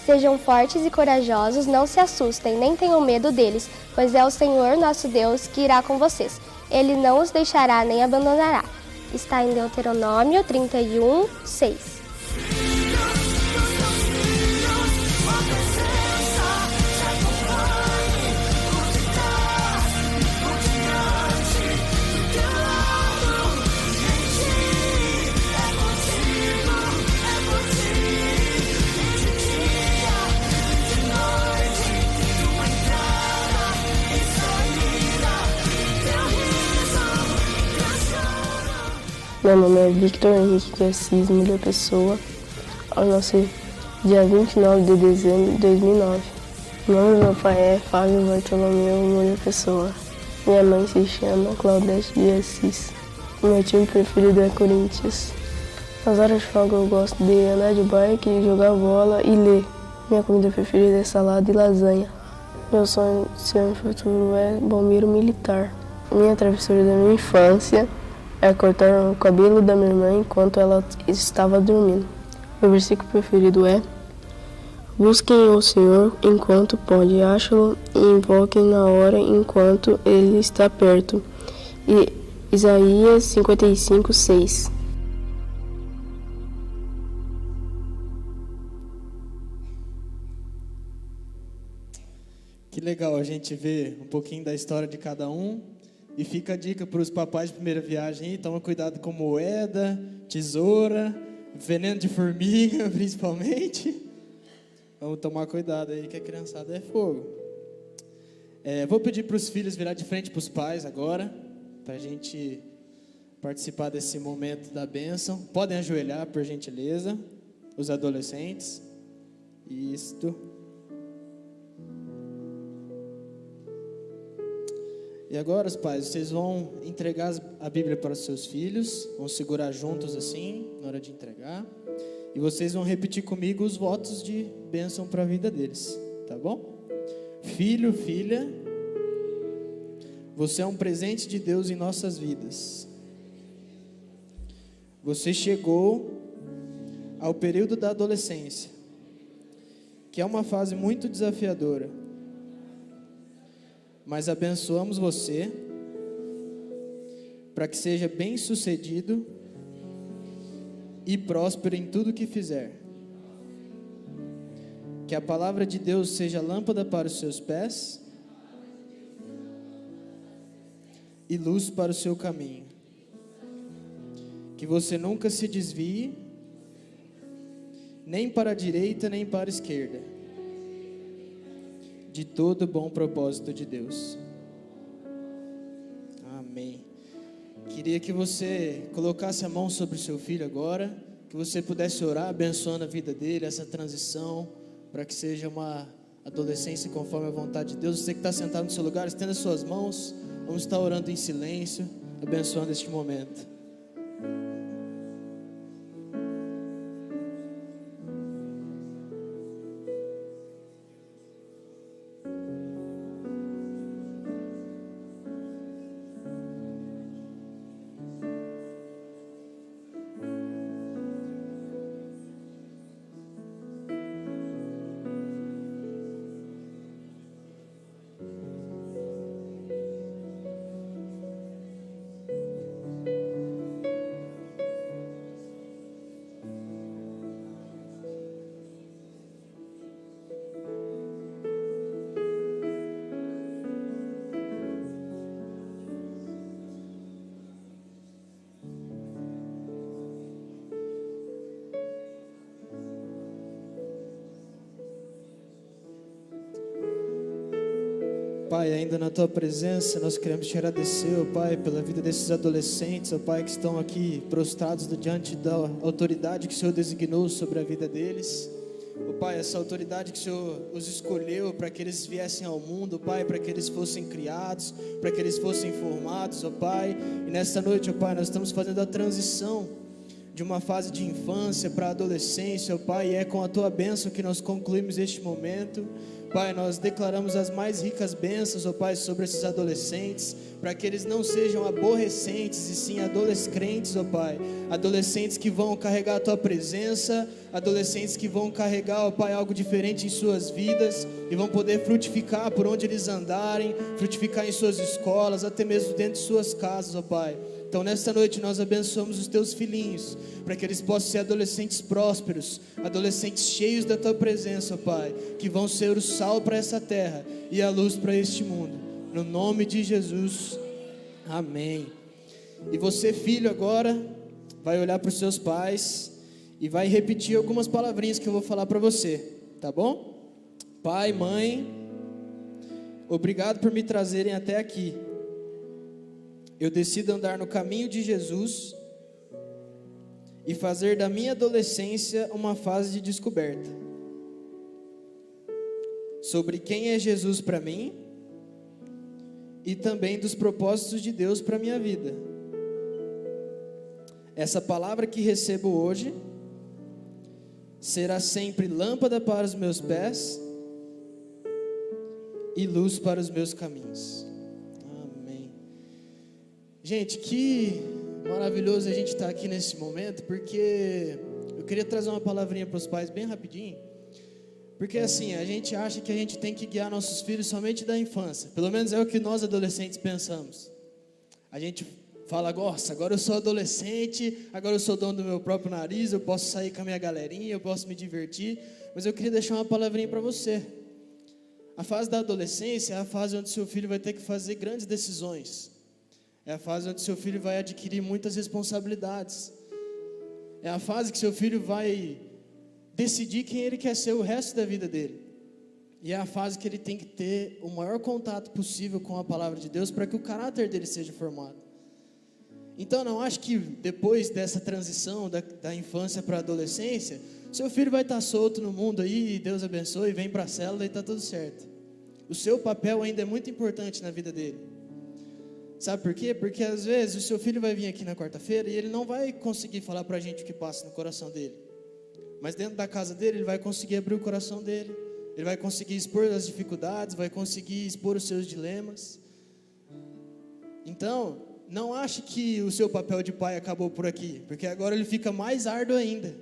sejam fortes e corajosos, não se assustem, nem tenham medo deles, pois é o Senhor nosso Deus que irá com vocês. Ele não os deixará nem abandonará. Está em Deuteronômio 31, 6. Meu nome é Victor Henrique de Assis Mulher Pessoa. Eu nasci dia 29 de dezembro de 2009. O nome do meu pai é Fábio Bartolomeu Mulher Pessoa. Minha mãe se chama Claudete de Assis. Meu time preferido é Corinthians. Nas horas de folga eu gosto de andar de bike, jogar bola e ler. Minha comida preferida é salada e lasanha. Meu sonho de ser no futuro é bombeiro militar. Minha travessura da minha infância é cortar o cabelo da minha irmã enquanto ela estava dormindo. Meu versículo preferido é: busquem o Senhor enquanto pode, achá-lo e invoquem na hora enquanto ele está perto. E Isaías 55, 6. Que legal a gente ver um pouquinho da história de cada um. E fica a dica para os papais de primeira viagem aí: toma cuidado com moeda, tesoura, veneno de formiga, principalmente. Vamos tomar cuidado aí que a criançada é fogo. Vou pedir para os filhos virar de frente para os pais agora, para a gente participar desse momento da bênção. Podem ajoelhar, por gentileza, os adolescentes. Isto. E agora, os pais, vocês vão entregar a Bíblia para os seus filhos, vão segurar juntos assim, na hora de entregar, e vocês vão repetir comigo os votos de bênção para a vida deles, tá bom? Filho, filha, você é um presente de Deus em nossas vidas. Você chegou ao período da adolescência, que é uma fase muito desafiadora. Mas abençoamos você para que seja bem-sucedido e próspero em tudo que fizer. Que a palavra de Deus seja lâmpada para os seus pés e luz para o seu caminho. Que você nunca se desvie, nem para a direita, nem para a esquerda, de todo bom propósito de Deus. Amém. Queria que você colocasse a mão sobre o seu filho agora, que você pudesse orar abençoando a vida dele, essa transição, para que seja uma adolescência conforme a vontade de Deus. Você que está sentado no seu lugar, estenda suas mãos. Vamos estar orando em silêncio, abençoando este momento. Pai, ainda na Tua presença, nós queremos Te agradecer, ó Pai, pela vida desses adolescentes, ó Pai, que estão aqui prostrados diante da autoridade que o Senhor designou sobre a vida deles. Ó Pai, essa autoridade que o Senhor os escolheu para que eles viessem ao mundo, ó Pai, para que eles fossem criados, para que eles fossem formados, ó Pai. E nesta noite, ó Pai, nós estamos fazendo a transição de uma fase de infância para a adolescência, ó Pai, e é com a Tua bênção que nós concluímos este momento. Pai, nós declaramos as mais ricas bênçãos, ó Pai, sobre esses adolescentes, para que eles não sejam aborrecentes, e sim adolescentes, ó Pai, adolescentes que vão carregar a Tua presença, adolescentes que vão carregar, ó Pai, algo diferente em suas vidas, e vão poder frutificar por onde eles andarem, frutificar em suas escolas, até mesmo dentro de suas casas, ó Pai. Então nesta noite nós abençoamos os Teus filhinhos, para que eles possam ser adolescentes prósperos, adolescentes cheios da Tua presença, ó Pai, que vão ser o sal para essa terra e a luz para este mundo, no nome de Jesus, amém. E você, filho, agora vai olhar para os seus pais e vai repetir algumas palavrinhas que eu vou falar para você, tá bom? Pai, mãe, obrigado por me trazerem até aqui. Eu decido andar no caminho de Jesus e fazer da minha adolescência uma fase de descoberta sobre quem é Jesus para mim e também dos propósitos de Deus para a minha vida. Essa palavra que recebo hoje será sempre lâmpada para os meus pés e luz para os meus caminhos. Gente, que maravilhoso a gente estar aqui nesse momento, porque eu queria trazer uma palavrinha para os pais bem rapidinho, porque assim, a gente acha que a gente tem que guiar nossos filhos somente da infância, pelo menos é o que nós adolescentes pensamos. A gente fala, nossa, agora eu sou adolescente, agora eu sou dono do meu próprio nariz, eu posso sair com a minha galerinha, eu posso me divertir, mas eu queria deixar uma palavrinha para você. A fase da adolescência é a fase onde seu filho vai ter que fazer grandes decisões. É a fase onde seu filho vai adquirir muitas responsabilidades. É a fase que seu filho vai decidir quem ele quer ser o resto da vida dele. E é a fase que ele tem que ter o maior contato possível com a palavra de Deus para que o caráter dele seja formado. Então, não acho que depois dessa transição da infância para a adolescência, seu filho vai estar solto no mundo aí, e Deus abençoe, vem para a célula e está tudo certo. O seu papel ainda é muito importante na vida dele. Sabe por quê? Porque às vezes o seu filho vai vir aqui na quarta-feira e ele não vai conseguir falar pra gente o que passa no coração dele. Mas dentro da casa dele, ele vai conseguir abrir o coração dele. Ele vai conseguir expor as dificuldades, vai conseguir expor os seus dilemas. Então, não ache que o seu papel de pai acabou por aqui, porque agora ele fica mais árduo ainda.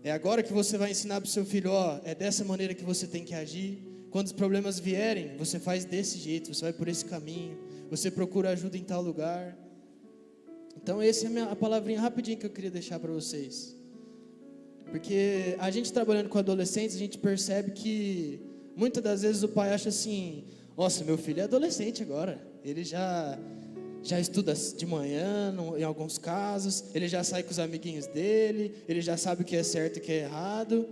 É agora que você vai ensinar pro seu filho, é dessa maneira que você tem que agir. Quando os problemas vierem, você faz desse jeito, você vai por esse caminho, você procura ajuda em tal lugar. Então essa é a palavrinha rapidinho que eu queria deixar para vocês. Porque a gente trabalhando com adolescentes, a gente percebe que muitas das vezes o pai acha assim, nossa, meu filho é adolescente agora, ele já estuda de manhã, em alguns casos, ele já sai com os amiguinhos dele, ele já sabe o que é certo e o que é errado.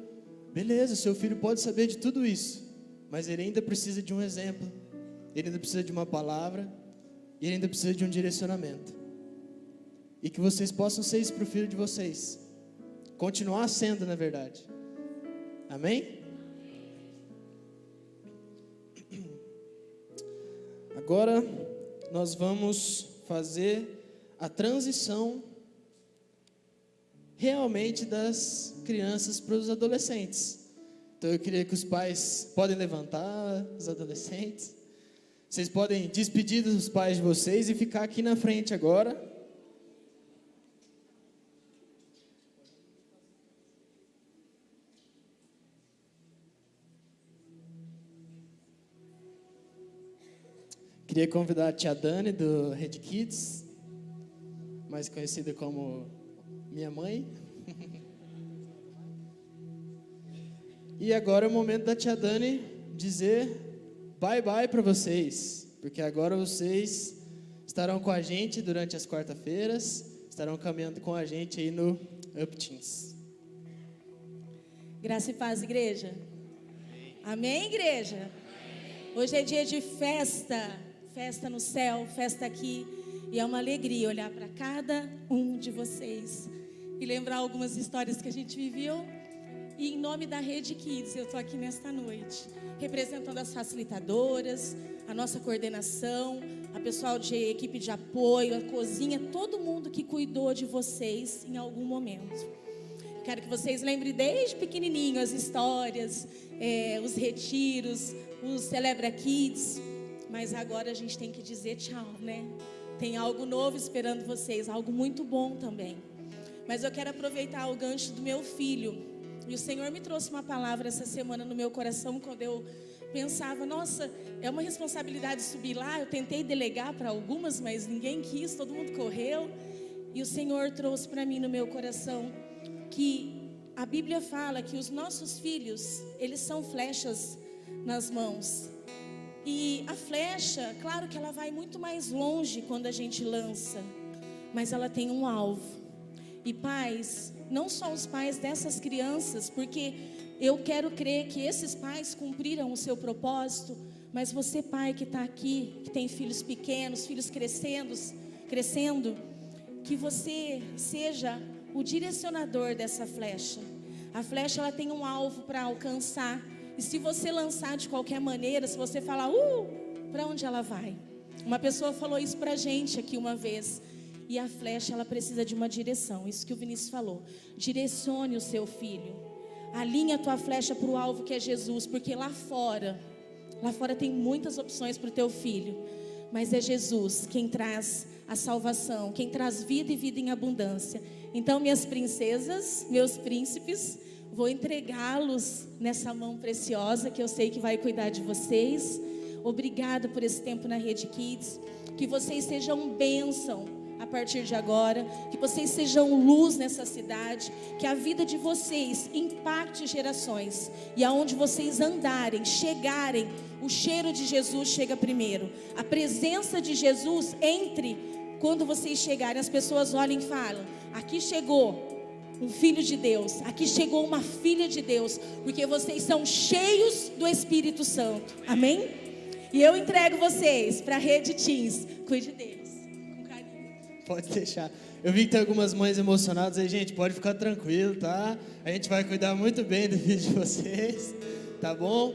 Beleza, seu filho pode saber de tudo isso. Mas ele ainda precisa de um exemplo, ele ainda precisa de uma palavra, e ele ainda precisa de um direcionamento. E que vocês possam ser isso para o filho de vocês, continuar sendo, na verdade, Amém? Agora nós vamos fazer a transição realmente das crianças para os adolescentes. Então eu queria que os pais podem levantar, os adolescentes. Vocês podem despedir dos pais de vocês e ficar aqui na frente agora. Queria convidar a tia Dani do Red Kids, mais conhecida como minha mãe. E agora é o momento da tia Dani dizer bye bye para vocês, porque agora vocês estarão com a gente durante as quarta-feiras, estarão caminhando com a gente aí no Up Teens. Graça e paz, igreja. Amém, igreja? Hoje é dia de festa. Festa no céu, festa aqui. E é uma alegria olhar para cada um de vocês e lembrar algumas histórias que a gente viveu. E em nome da Rede Kids, eu estou aqui nesta noite, representando as facilitadoras, a nossa coordenação, a pessoal de equipe de apoio, a cozinha, todo mundo que cuidou de vocês em algum momento. Quero que vocês lembrem desde pequenininho as histórias, os retiros, os Celebra Kids. Mas agora a gente tem que dizer tchau, né? Tem algo novo esperando vocês, algo muito bom também. Mas eu quero aproveitar o gancho do meu filho. E o Senhor me trouxe uma palavra essa semana no meu coração, quando eu pensava, nossa, é uma responsabilidade subir lá. Eu tentei delegar para algumas, mas ninguém quis, todo mundo correu. E o Senhor trouxe para mim no meu coração que a Bíblia fala que os nossos filhos, eles são flechas nas mãos. E a flecha, claro que ela vai muito mais longe quando a gente lança, mas ela tem um alvo. E pais, não só os pais dessas crianças, porque eu quero crer que esses pais cumpriram o seu propósito, mas você, pai que está aqui, que tem filhos pequenos, filhos crescendo, que você seja o direcionador dessa flecha. A flecha, ela tem um alvo para alcançar. E se você lançar de qualquer maneira, se você falar, para onde ela vai? Uma pessoa falou isso pra gente aqui uma vez. E a flecha, ela precisa de uma direção. Isso que o Vinícius falou. Direcione o seu filho. Alinhe a tua flecha para o alvo que é Jesus. Porque lá fora tem muitas opções para o teu filho. Mas é Jesus quem traz a salvação, quem traz vida e vida em abundância. Então, minhas princesas, meus príncipes, vou entregá-los nessa mão preciosa que eu sei que vai cuidar de vocês. Obrigada por esse tempo na Rede Kids. Que vocês sejam bênção a partir de agora. Que vocês sejam luz nessa cidade. Que a vida de vocês impacte gerações. E aonde vocês andarem, chegarem, o cheiro de Jesus chega primeiro. A presença de Jesus entre. Quando vocês chegarem, as pessoas olhem e falam, aqui chegou um filho de Deus, aqui chegou uma filha de Deus, porque vocês são cheios do Espírito Santo, amém? E eu entrego vocês para a Rede Teens, cuide deles, com carinho. Pode deixar, eu vi que tem algumas mães emocionadas aí, gente, pode ficar tranquilo, tá? A gente vai cuidar muito bem do filho de vocês, tá bom?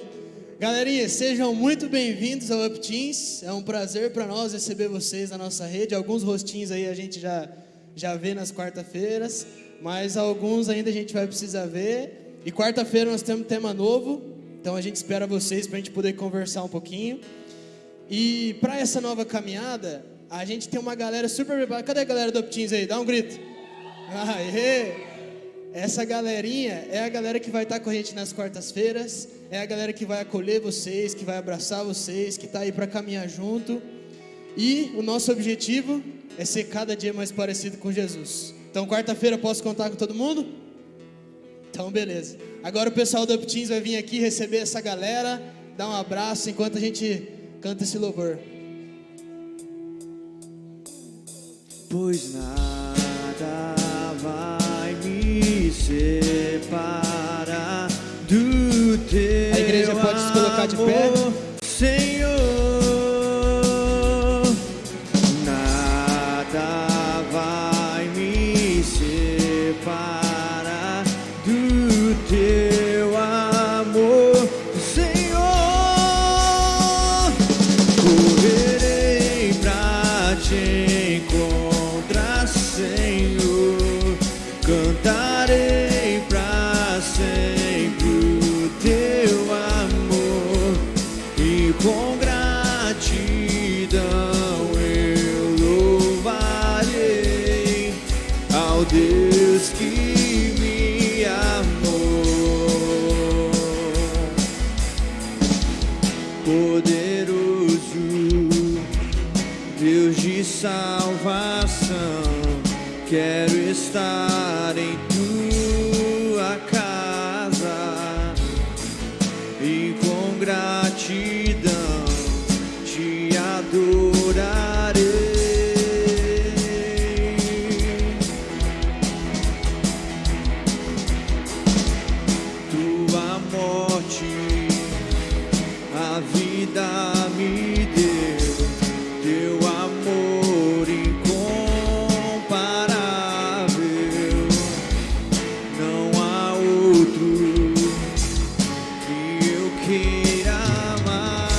Galerinha, sejam muito bem-vindos ao Up Teens, é um prazer para nós receber vocês na nossa rede, alguns rostinhos aí a gente já vê nas quarta-feiras, mas alguns ainda a gente vai precisar ver. E quarta-feira nós temos um tema novo, então a gente espera vocês para a gente poder conversar um pouquinho. E para essa nova caminhada, a gente tem uma galera super preparada. Cadê a galera do Up Teens aí? Dá um grito. Aê! Essa galerinha é a galera que vai estar com a gente nas quartas-feiras, é a galera que vai acolher vocês, que vai abraçar vocês, que está aí para caminhar junto. E o nosso objetivo é ser cada dia mais parecido com Jesus. Então, quarta-feira, posso contar com todo mundo? Então, beleza. Agora o pessoal do Up Teens vai vir aqui receber essa galera, dar um abraço enquanto a gente canta esse louvor. Pois nada vai me separar do teu A igreja pode se colocar de pé? Senhor. Teu amor. com gratidão eu louvarei ao Deus que me amou. Poderoso Deus de salvação, quero estar em tua casa e com gratidão te adorarei. Tua morte a vida me deu, teu amor incomparável. Não há outro que eu queira mais,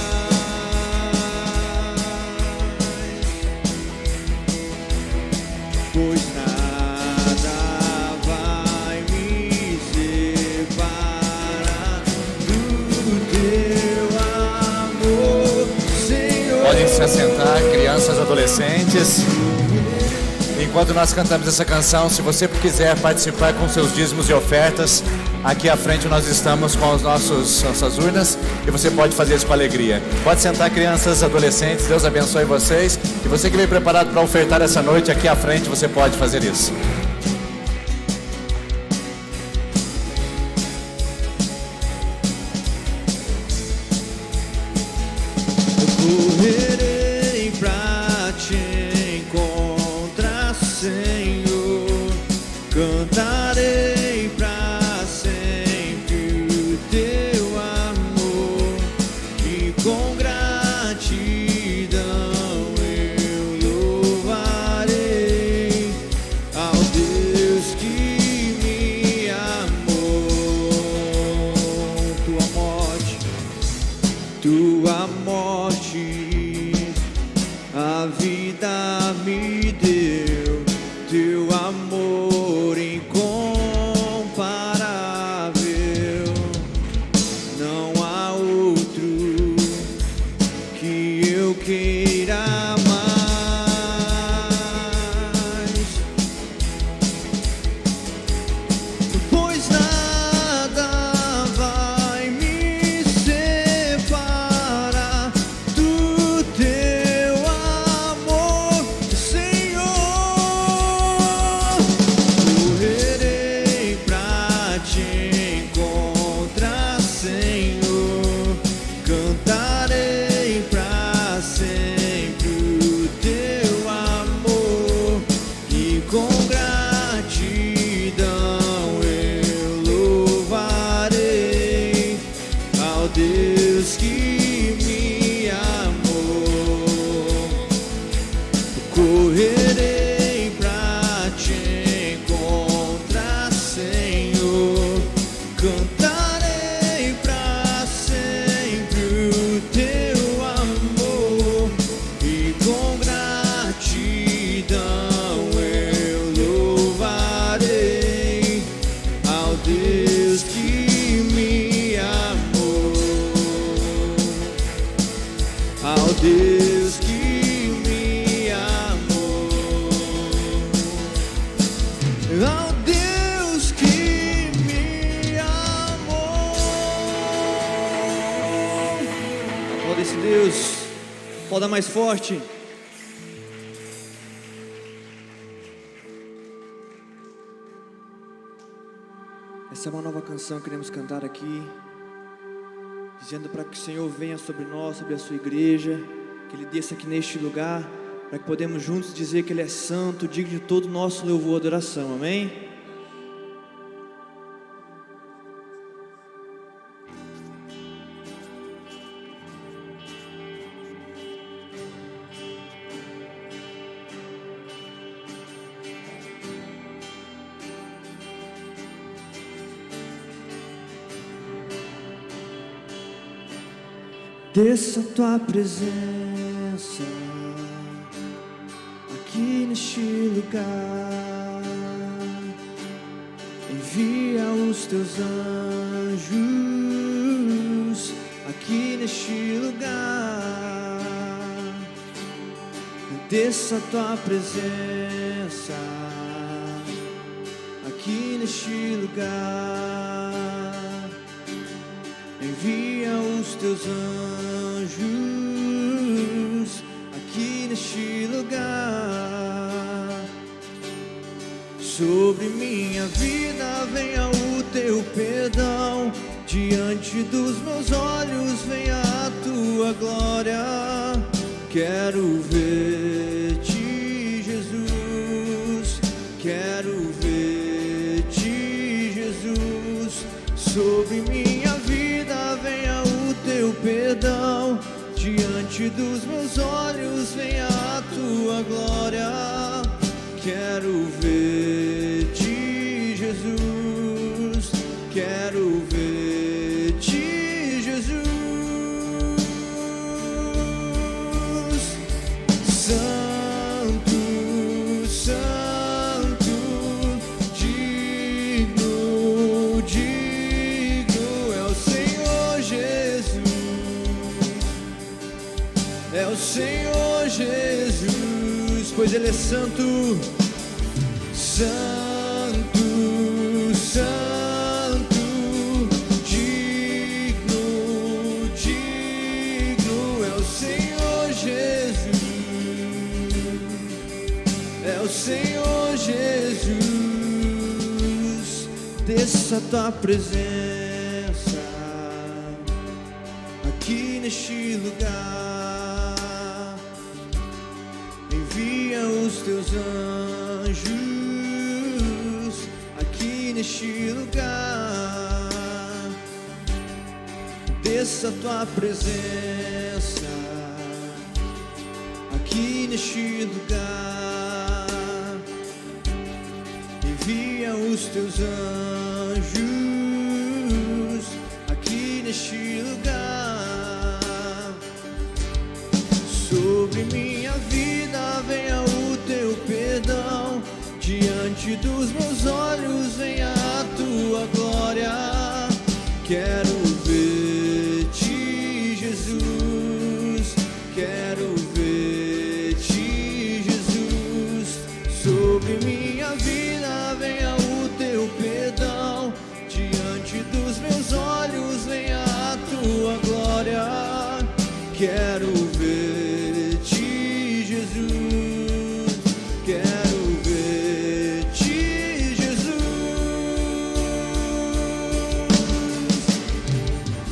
pois nada vai me separar do teu amor, Senhor. Podem se assentar, crianças, adolescentes. Enquanto nós cantamos essa canção, se você quiser participar com seus dízimos e ofertas, aqui à frente nós estamos com nossas urnas e você pode fazer isso com alegria. Pode sentar, crianças, adolescentes, Deus abençoe vocês. E você que veio preparado para ofertar essa noite, aqui à frente você pode fazer isso. Correrei pra te encontrar, Senhor. Cantarei pra sempre o teu amor e com gratidão eu louvarei ao Deus que me amou. Tua morte a vida me deu, teu amor incomparável. Não há outro que eu queira mais, pois nada vai me separar do teu amor, Senhor. Correrei pra te encontrar, Senhor. Cantarei pra sempre o teu amor e com gratidão eu louvarei ao Deus que me amou. Correrei pra te encontrar, Senhor. Cantarei pra sempre o teu amor e com gratidão eu louvarei ao Deus que me amou, ao Deus que me amou, ao Deus que me amou. Aplauda esse Deus, aplauda mais forte. Essa é uma nova canção que queremos cantar aqui, dizendo para que o Senhor venha sobre nós, sobre a sua igreja, que Ele desça aqui neste lugar, para que podemos juntos dizer que Ele é santo, digno de todo o nosso louvor e adoração, amém? Desça a tua presença aqui neste lugar, envia os teus anjos aqui neste lugar. Desça a tua presença aqui neste lugar. Envia os teus anjos aqui neste lugar. Sobre minha vida venha o teu perdão, diante dos meus olhos venha a tua glória. Quero ver-te, Jesus, quero ver-te, Jesus. Sobre minha vida venha o teu perdão, diante dos meus olhos venha a tua glória. Quero ver-te, Jesus, quero ver-te, Jesus. Santo, Santo, digno, digno é o Senhor Jesus, é o Senhor Jesus, pois Ele é santo. Santo, Santo, digno, digno é o Senhor Jesus, é o Senhor Jesus. Desça a tua presença aqui neste lugar. Envia os teus anjos aqui neste lugar. Desça a tua presença aqui neste lugar. Envia os teus anjos aqui neste lugar. Sobre minha vida venha o teu perdão, diante dos meus olhos venha a tua glória. Quero ver-te, Jesus, quero ver-te, Jesus. Sobre minha vida venha o teu perdão, diante dos meus olhos venha a tua glória. Quero ver-te, Jesus, quero ver-te, Jesus.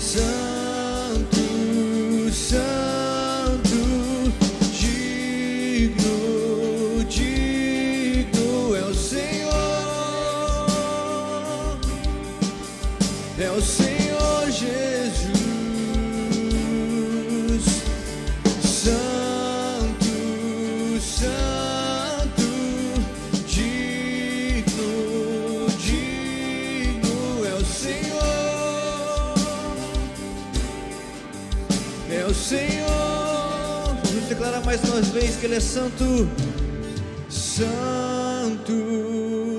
Santo, Santo, digno, digno é o Senhor, é o Senhor Jesus. Santo, Santo, digno, digno é o Senhor, é o Senhor. Vamos declarar mais uma vez que Ele é santo. Santo,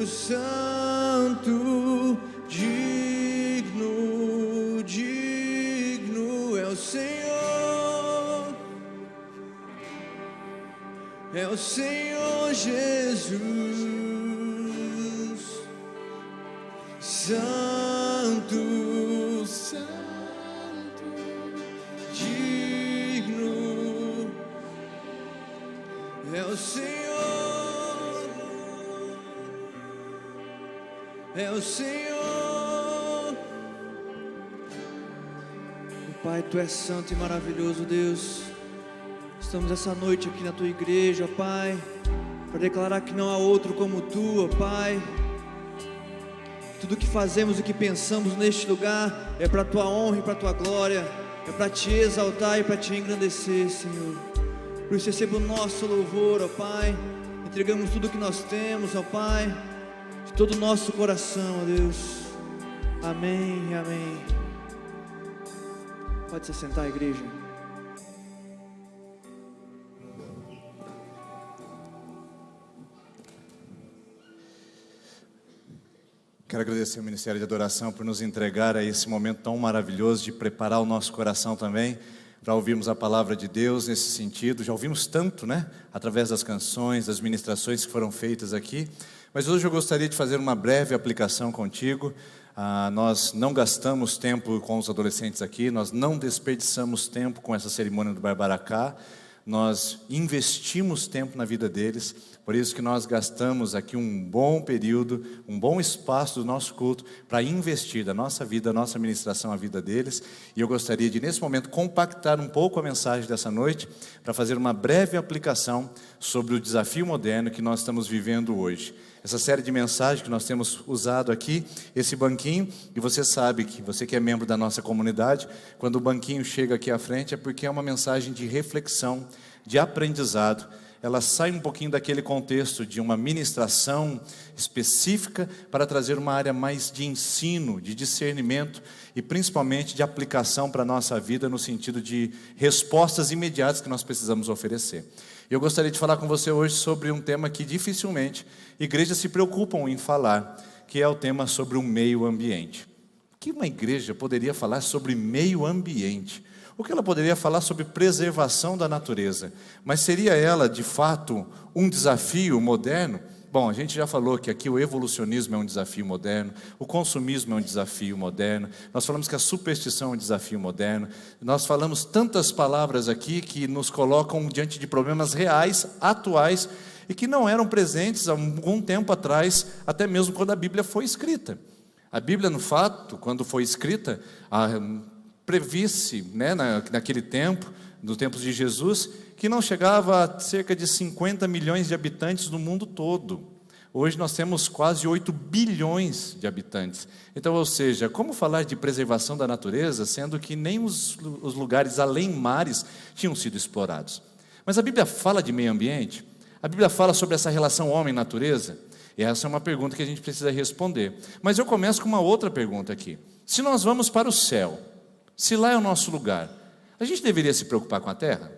Santo, digno, digno é o Senhor, é o Senhor Jesus. Santo, Santo, digno é o Senhor, é o Senhor. Pai, Tu és santo e maravilhoso, Deus. Estamos essa noite aqui na Tua igreja, Pai, para declarar que não há outro como Tu, ó Pai. Tudo que fazemos e que pensamos neste lugar é para a Tua honra e para a Tua glória, é para Te exaltar e para Te engrandecer, Senhor. Por isso receba o nosso louvor, ó Pai. Entregamos tudo que nós temos, ó Pai, de todo o nosso coração, ó Deus. Amém e amém. Pode se sentar, igreja. Quero agradecer ao Ministério de Adoração por nos entregar a esse momento tão maravilhoso de preparar o nosso coração também para ouvirmos a palavra de Deus nesse sentido. Já ouvimos tanto, né? Através das canções, das ministrações que foram feitas aqui. Mas hoje eu gostaria de fazer uma breve aplicação contigo. Nós não gastamos tempo com os adolescentes aqui, nós não desperdiçamos tempo com essa cerimônia do Barbaracá. Nós investimos tempo na vida deles, por isso que nós gastamos aqui um bom período, um bom espaço do nosso culto para investir da nossa vida, da nossa ministração à vida deles. E eu gostaria de, nesse momento, compactar um pouco a mensagem dessa noite para fazer uma breve aplicação sobre o desafio moderno que nós estamos vivendo hoje. Essa série de mensagens que nós temos usado aqui, esse banquinho, e você sabe que você que é membro da nossa comunidade, quando o banquinho chega aqui à frente é porque é uma mensagem de reflexão, de aprendizado. Ela sai um pouquinho daquele contexto de uma ministração específica para trazer uma área mais de ensino, de discernimento e principalmente de aplicação para a nossa vida no sentido de respostas imediatas que nós precisamos oferecer. Eu gostaria de falar com você hoje sobre um tema que dificilmente igrejas se preocupam em falar, que é o tema sobre o meio ambiente. O que uma igreja poderia falar sobre meio ambiente? O que ela poderia falar sobre preservação da natureza? Mas seria ela, de fato, um desafio moderno? Bom, a gente já falou que aqui o evolucionismo é um desafio moderno, o consumismo é um desafio moderno, nós falamos que a superstição é um desafio moderno, nós falamos tantas palavras aqui que nos colocam diante de problemas reais, atuais, e que não eram presentes há algum tempo atrás, até mesmo quando a Bíblia foi escrita. A Bíblia, no fato, quando foi escrita, previsse, né, naquele tempo, nos tempos de Jesus, que não chegava a cerca de 50 milhões de habitantes no mundo todo. Hoje nós temos quase 8 bilhões de habitantes. Então, ou seja, como falar de preservação da natureza, sendo que nem os lugares além mares tinham sido explorados? Mas a Bíblia fala de meio ambiente? A Bíblia fala sobre essa relação homem-natureza? E essa é uma pergunta que a gente precisa responder. Mas eu começo com uma outra pergunta aqui. Se nós vamos para o céu, se lá é o nosso lugar, a gente deveria se preocupar com a terra?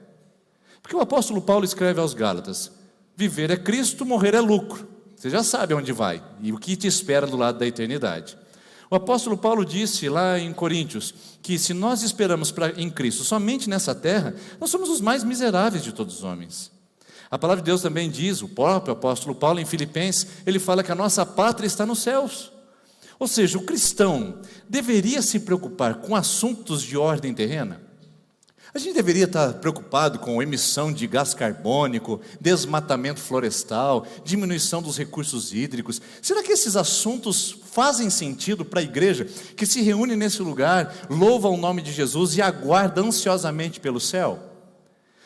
Porque o apóstolo Paulo escreve aos Gálatas: viver é Cristo, morrer é lucro. Você já sabe onde vai e o que te espera do lado da eternidade. O apóstolo Paulo disse lá em Coríntios que se nós esperamos em Cristo somente nessa terra, nós somos os mais miseráveis de todos os homens. A palavra de Deus também diz, o próprio apóstolo Paulo em Filipenses, ele fala que a nossa pátria está nos céus. Ou seja, o cristão deveria se preocupar com assuntos de ordem terrena? A gente deveria estar preocupado com emissão de gás carbônico, desmatamento florestal, diminuição dos recursos hídricos. Será que esses assuntos fazem sentido para a igreja que se reúne nesse lugar, louva o nome de Jesus e aguarda ansiosamente pelo céu?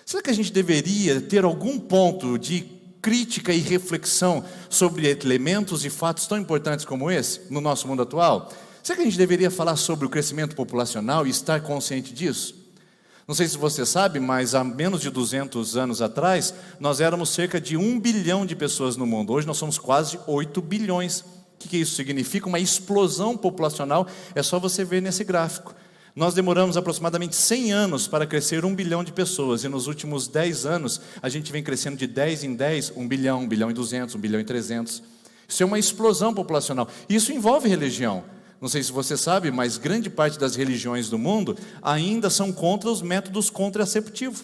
Será que a gente deveria ter algum ponto de crítica e reflexão sobre elementos e fatos tão importantes como esse no nosso mundo atual? Será que a gente deveria falar sobre o crescimento populacional e estar consciente disso? Não sei se você sabe, mas há menos de 200 anos atrás, nós éramos cerca de 1 bilhão de pessoas no mundo. Hoje nós somos quase 8 bilhões. O que isso significa? Uma explosão populacional, é só você ver nesse gráfico. Nós demoramos aproximadamente 100 anos para crescer 1 bilhão de pessoas, e nos últimos 10 anos, a gente vem crescendo de 10 em 10, 1 bilhão, 1 bilhão e 200, 1 bilhão e 300. Isso é uma explosão populacional. Isso envolve religião. Não sei se você sabe, mas grande parte das religiões do mundo ainda são contra os métodos contraceptivos.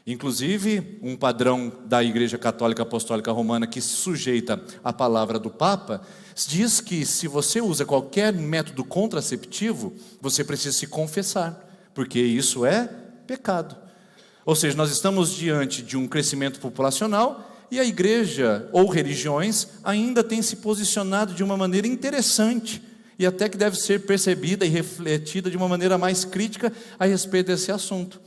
Inclusive, um padrão da Igreja Católica Apostólica Romana que se sujeita à palavra do Papa, diz que se você usa qualquer método contraceptivo, você precisa se confessar, porque isso é pecado. Ou seja, nós estamos diante de um crescimento populacional e a igreja ou religiões ainda têm se posicionado de uma maneira interessante, e até que deve ser percebida e refletida de uma maneira mais crítica a respeito desse assunto.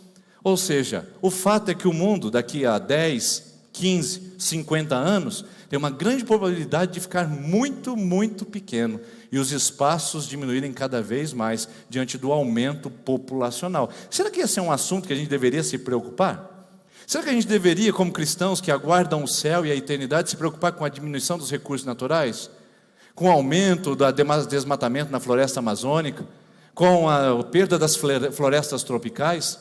Ou seja, o fato é que o mundo daqui a 10, 15, 50 anos tem uma grande probabilidade de ficar muito, muito pequeno e os espaços diminuírem cada vez mais diante do aumento populacional. Será que esse é um assunto que a gente deveria se preocupar? Será que a gente deveria, como cristãos que aguardam o céu e a eternidade, se preocupar com a diminuição dos recursos naturais? Com o aumento do desmatamento na floresta amazônica, com a perda das florestas tropicais?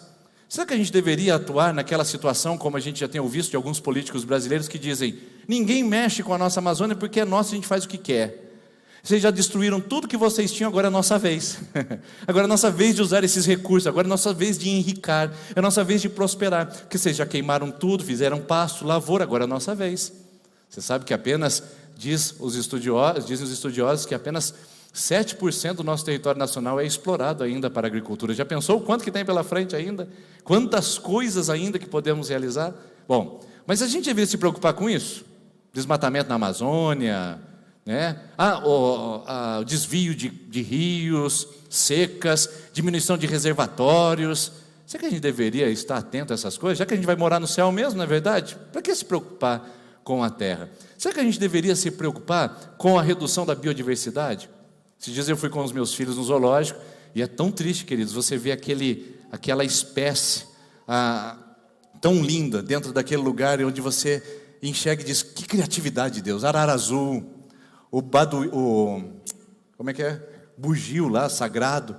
Será que a gente deveria atuar naquela situação, como a gente já tem ouvido de alguns políticos brasileiros que dizem: ninguém mexe com a nossa Amazônia porque é nossa, a gente faz o que quer? Vocês já destruíram tudo que vocês tinham, agora é a nossa vez. Agora é a nossa vez de usar esses recursos, agora é a nossa vez de enricar, é a nossa vez de prosperar. Porque vocês já queimaram tudo, fizeram pasto, lavoura, agora é a nossa vez. Você sabe que apenas, dizem os estudiosos, que apenas 7% do nosso território nacional é explorado ainda para a agricultura. Já pensou o quanto que tem pela frente ainda? Quantas coisas ainda que podemos realizar? Bom, mas a gente deveria se preocupar com isso? Desmatamento na Amazônia, né? O desvio de rios, secas, diminuição de reservatórios. Será que a gente deveria estar atento a essas coisas? Já que a gente vai morar no céu mesmo, não é verdade? Para que se preocupar com a terra? Será que a gente deveria se preocupar com a redução da biodiversidade? Esses dias eu fui com os meus filhos no zoológico, e é tão triste, queridos, você vê aquela espécie tão linda dentro daquele lugar onde você enxerga e diz, que criatividade de Deus, arara azul, como é que é? Bugio lá, sagrado,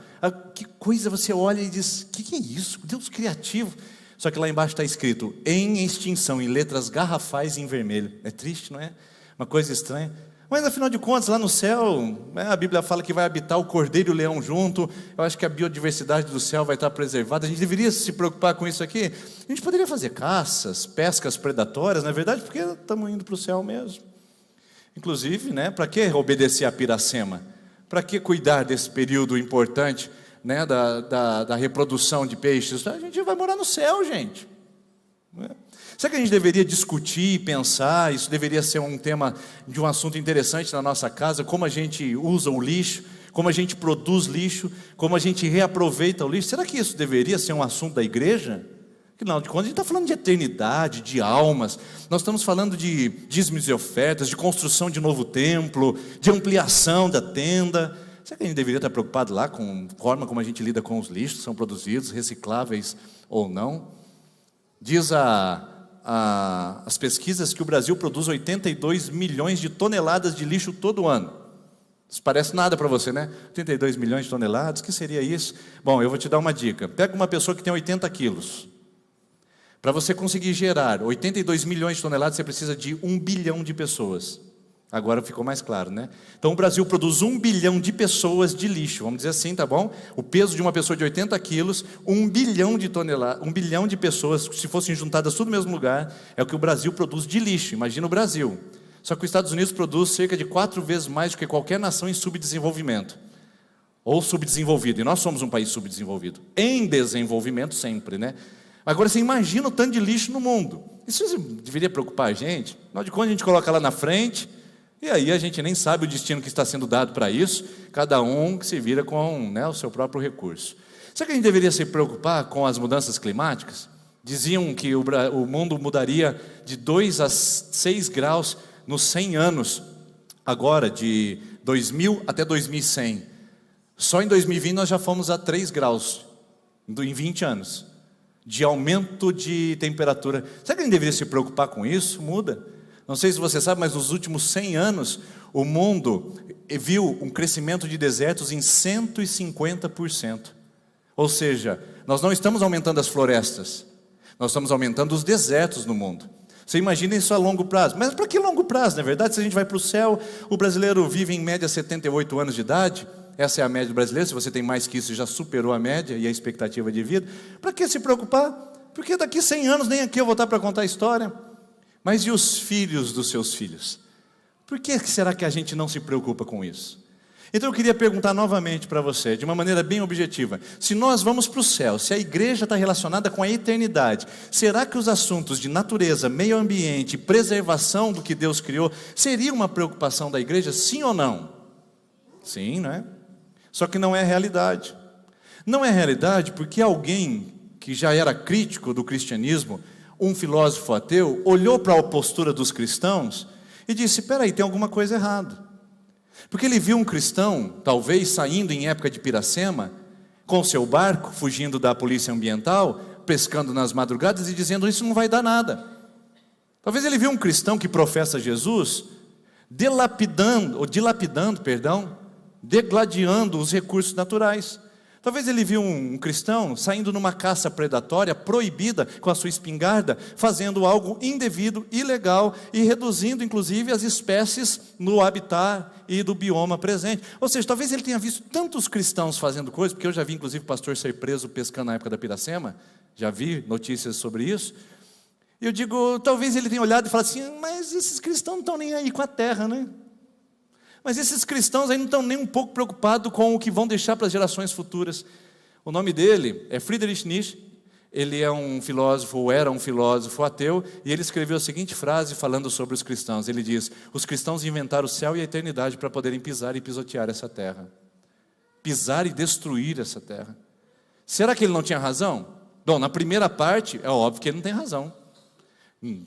que coisa, você olha e diz, que é isso? Deus criativo. Só que lá embaixo está escrito, em extinção, em letras garrafais em vermelho. É triste, não é? Uma coisa estranha. Mas afinal de contas, lá no céu, a Bíblia fala que vai habitar o cordeiro e o leão junto. Eu acho que a biodiversidade do céu vai estar preservada. A gente deveria se preocupar com isso aqui. A gente poderia fazer caças, pescas predatórias, não é verdade? Porque estamos indo para o céu mesmo. Inclusive, né, para que obedecer a Piracema? Para que cuidar desse período importante, né, da reprodução de peixes? A gente vai morar no céu, gente. Não é? Será que a gente deveria discutir e pensar, isso deveria ser um tema de um assunto interessante na nossa casa, como a gente usa o lixo, como a gente produz lixo, como a gente reaproveita o lixo? Será que isso deveria ser um assunto da igreja? Afinal de contas, a gente está falando de eternidade, de almas, nós estamos falando de dízimos e ofertas, de construção de novo templo, de ampliação da tenda. Será que a gente deveria estar preocupado lá com a forma como a gente lida com os lixos que são produzidos, recicláveis ou não? Diz as pesquisas que o Brasil produz 82 milhões de toneladas de lixo todo ano. Isso parece nada para você, né? 82 milhões de toneladas, o que seria isso? Bom, eu vou te dar uma dica. Pega uma pessoa que tem 80 quilos. Para você conseguir gerar 82 milhões de toneladas, você precisa de 1 bilhão de pessoas. Agora ficou mais claro, né? Então o Brasil produz 1 bilhão de pessoas de lixo, vamos dizer assim, tá bom? O peso de uma pessoa de 80 quilos, 1 bilhão de toneladas, 1 bilhão de pessoas, se fossem juntadas tudo no mesmo lugar, é o que o Brasil produz de lixo. Imagina o Brasil. Só que os Estados Unidos produz cerca de 4 vezes mais do que qualquer nação em subdesenvolvimento. Ou subdesenvolvido, e nós somos um país subdesenvolvido. Em desenvolvimento sempre, né? Agora você imagina o tanto de lixo no mundo. Isso deveria preocupar a gente. Afinal de contas, a gente coloca lá na frente, e aí a gente nem sabe o destino que está sendo dado para isso, cada um que se vira com, né, o seu próprio recurso. Será que a gente deveria se preocupar com as mudanças climáticas? Diziam que o mundo mudaria de 2 a 6 graus nos 100 anos, agora de 2000 até 2100. Só em 2020 nós já fomos a 3 graus, em 20 anos, de aumento de temperatura. Será que a gente deveria se preocupar com isso? Muda. Não sei se você sabe, mas nos últimos 100 anos, o mundo viu um crescimento de desertos em 150%. Ou seja, nós não estamos aumentando as florestas, nós estamos aumentando os desertos no mundo. Você imagina isso a longo prazo. Mas para que longo prazo, na verdade? Se a gente vai para o céu, o brasileiro vive em média 78 anos de idade, essa é a média do brasileiro. Se você tem mais que isso, já superou a média e a expectativa de vida. Para que se preocupar? Porque daqui 100 anos nem aqui eu vou estar para contar a história. Mas e os filhos dos seus filhos? Por que será que a gente não se preocupa com isso? Então eu queria perguntar novamente para você, de uma maneira bem objetiva, se nós vamos para o céu, se a igreja está relacionada com a eternidade, será que os assuntos de natureza, meio ambiente, preservação do que Deus criou, seria uma preocupação da igreja, sim ou não? Sim, não é? Só que não é realidade. Não é realidade porque alguém que já era crítico do cristianismo, um filósofo ateu, olhou para a postura dos cristãos e disse, espera aí, tem alguma coisa errada. Porque ele viu um cristão, talvez saindo em época de Piracema, com seu barco, fugindo da polícia ambiental, pescando nas madrugadas e dizendo, isso não vai dar nada. Talvez ele viu um cristão que professa Jesus, degladiando os recursos naturais. Talvez ele viu um cristão saindo numa caça predatória, proibida, com a sua espingarda, fazendo algo indevido, ilegal e reduzindo inclusive as espécies no habitat e do bioma presente. Ou seja, talvez ele tenha visto tantos cristãos fazendo coisas, porque eu já vi inclusive o pastor ser preso pescando na época da Piracema, já vi notícias sobre isso. E eu digo, talvez ele tenha olhado e falado assim, mas esses cristãos não estão nem aí com a terra, né? Mas esses cristãos aí não estão nem um pouco preocupados com o que vão deixar para as gerações futuras. O nome dele é Friedrich Nietzsche. Ele é um filósofo, ou era um filósofo ateu, e ele escreveu a seguinte frase falando sobre os cristãos. Ele diz, os cristãos inventaram o céu e a eternidade para poderem pisar e pisotear essa terra. Pisar e destruir essa terra. Será que ele não tinha razão? Bom, na primeira parte, é óbvio que ele não tem razão.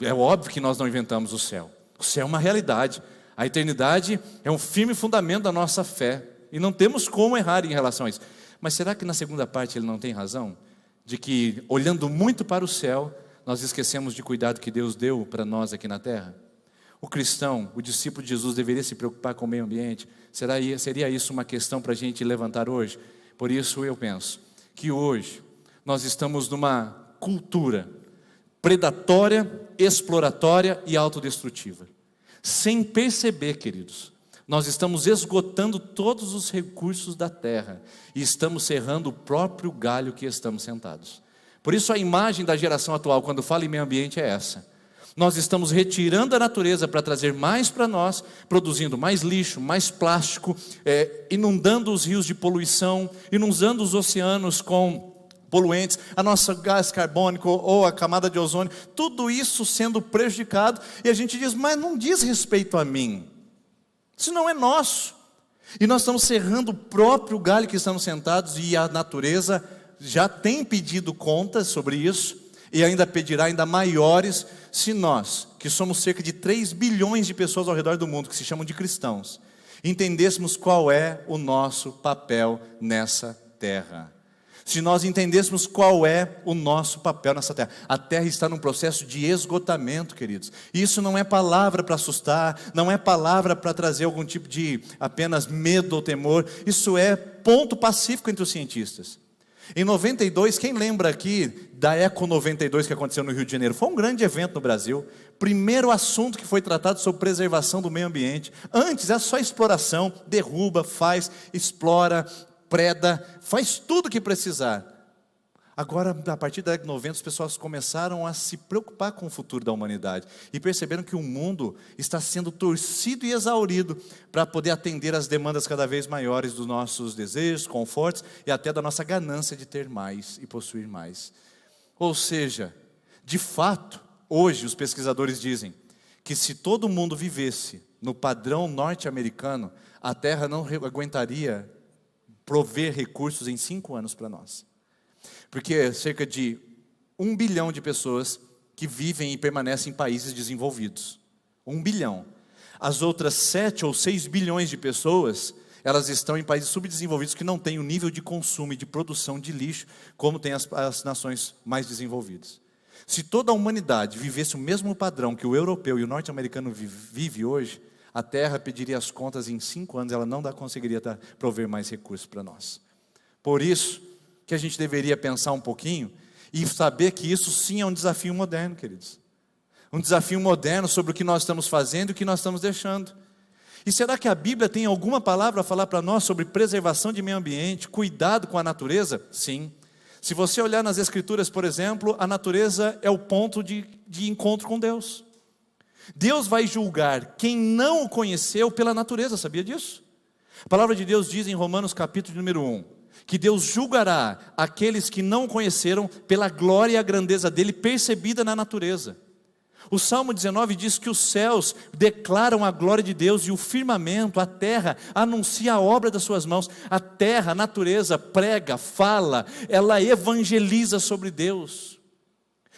É óbvio que nós não inventamos o céu. O céu é uma realidade. A eternidade é um firme fundamento da nossa fé. E não temos como errar em relação a isso. Mas será que na segunda parte ele não tem razão? De que, olhando muito para o céu, nós esquecemos de cuidado que Deus deu para nós aqui na terra? O cristão, o discípulo de Jesus, deveria se preocupar com o meio ambiente? Seria isso uma questão para a gente levantar hoje? Por isso eu penso que hoje nós estamos numa cultura predatória, exploratória e autodestrutiva. Sem perceber, queridos, nós estamos esgotando todos os recursos da terra e estamos serrando o próprio galho que estamos sentados. Por isso a imagem da geração atual, quando fala em meio ambiente, é essa. Nós estamos retirando a natureza para trazer mais para nós, produzindo mais lixo, mais plástico, inundando os rios de poluição, inundando os oceanos com poluentes, a nossa gás carbônico ou a camada de ozônio, tudo isso sendo prejudicado, e a gente diz, mas não diz respeito a mim, isso não é nosso, e nós estamos serrando o próprio galho que estamos sentados, e a natureza já tem pedido contas sobre isso, e ainda pedirá ainda maiores, se nós, que somos cerca de 3 bilhões de pessoas ao redor do mundo, que se chamam de cristãos, entendêssemos qual é o nosso papel nessa terra. Se nós entendêssemos qual é o nosso papel nessa terra. A terra está num processo de esgotamento, queridos. Isso não é palavra para assustar, não é palavra para trazer algum tipo de apenas medo ou temor. Isso é ponto pacífico entre os cientistas. Em 92, quem lembra aqui da Eco 92 que aconteceu no Rio de Janeiro? Foi um grande evento no Brasil. Primeiro assunto que foi tratado sobre preservação do meio ambiente. Antes era só exploração, derruba, faz, explora, preda, faz tudo o que precisar. Agora, a partir da década de 90, as pessoas começaram a se preocupar com o futuro da humanidade e perceberam que o mundo está sendo torcido e exaurido para poder atender às demandas cada vez maiores dos nossos desejos, confortos e até da nossa ganância de ter mais e possuir mais. Ou seja, de fato, hoje os pesquisadores dizem que se todo mundo vivesse no padrão norte-americano, a Terra não aguentaria prover recursos em 5 anos para nós. Porque cerca de 1 bilhão de pessoas que vivem e permanecem em países desenvolvidos. 1 bilhão. As outras 7 ou 6 bilhões de pessoas, elas estão em países subdesenvolvidos que não têm o nível de consumo e de produção de lixo como tem as nações mais desenvolvidas. Se toda a humanidade vivesse o mesmo padrão que o europeu e o norte-americano vive hoje, a terra pediria as contas em 5 anos, ela não conseguiria prover mais recursos para nós. Por isso que a gente deveria pensar um pouquinho e saber que isso sim é um desafio moderno, queridos. Um desafio moderno sobre o que nós estamos fazendo e o que nós estamos deixando. E será que a Bíblia tem alguma palavra a falar para nós sobre preservação de meio ambiente, cuidado com a natureza? Sim. Se você olhar nas Escrituras, por exemplo, a natureza é o ponto de encontro com Deus. Deus vai julgar quem não o conheceu pela natureza, sabia disso? A palavra de Deus diz em Romanos capítulo número 1, que Deus julgará aqueles que não o conheceram pela glória e a grandeza dele percebida na natureza. O Salmo 19 diz que os céus declaram a glória de Deus e o firmamento, a terra, anuncia a obra das suas mãos. A terra, a natureza, prega, fala, ela evangeliza sobre Deus.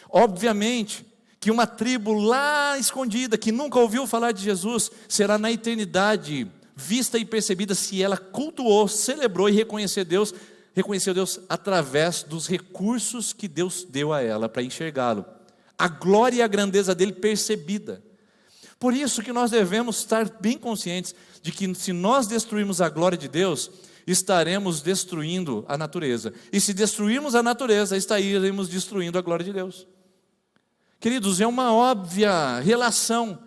Obviamente que uma tribo lá escondida, que nunca ouviu falar de Jesus, será na eternidade vista e percebida se ela cultuou, celebrou e reconheceu Deus através dos recursos que Deus deu a ela para enxergá-lo. A glória e a grandeza dele percebida. Por isso que nós devemos estar bem conscientes de que se nós destruirmos a glória de Deus, estaremos destruindo a natureza. E se destruirmos a natureza, estaremos destruindo a glória de Deus. Queridos, é uma óbvia relação.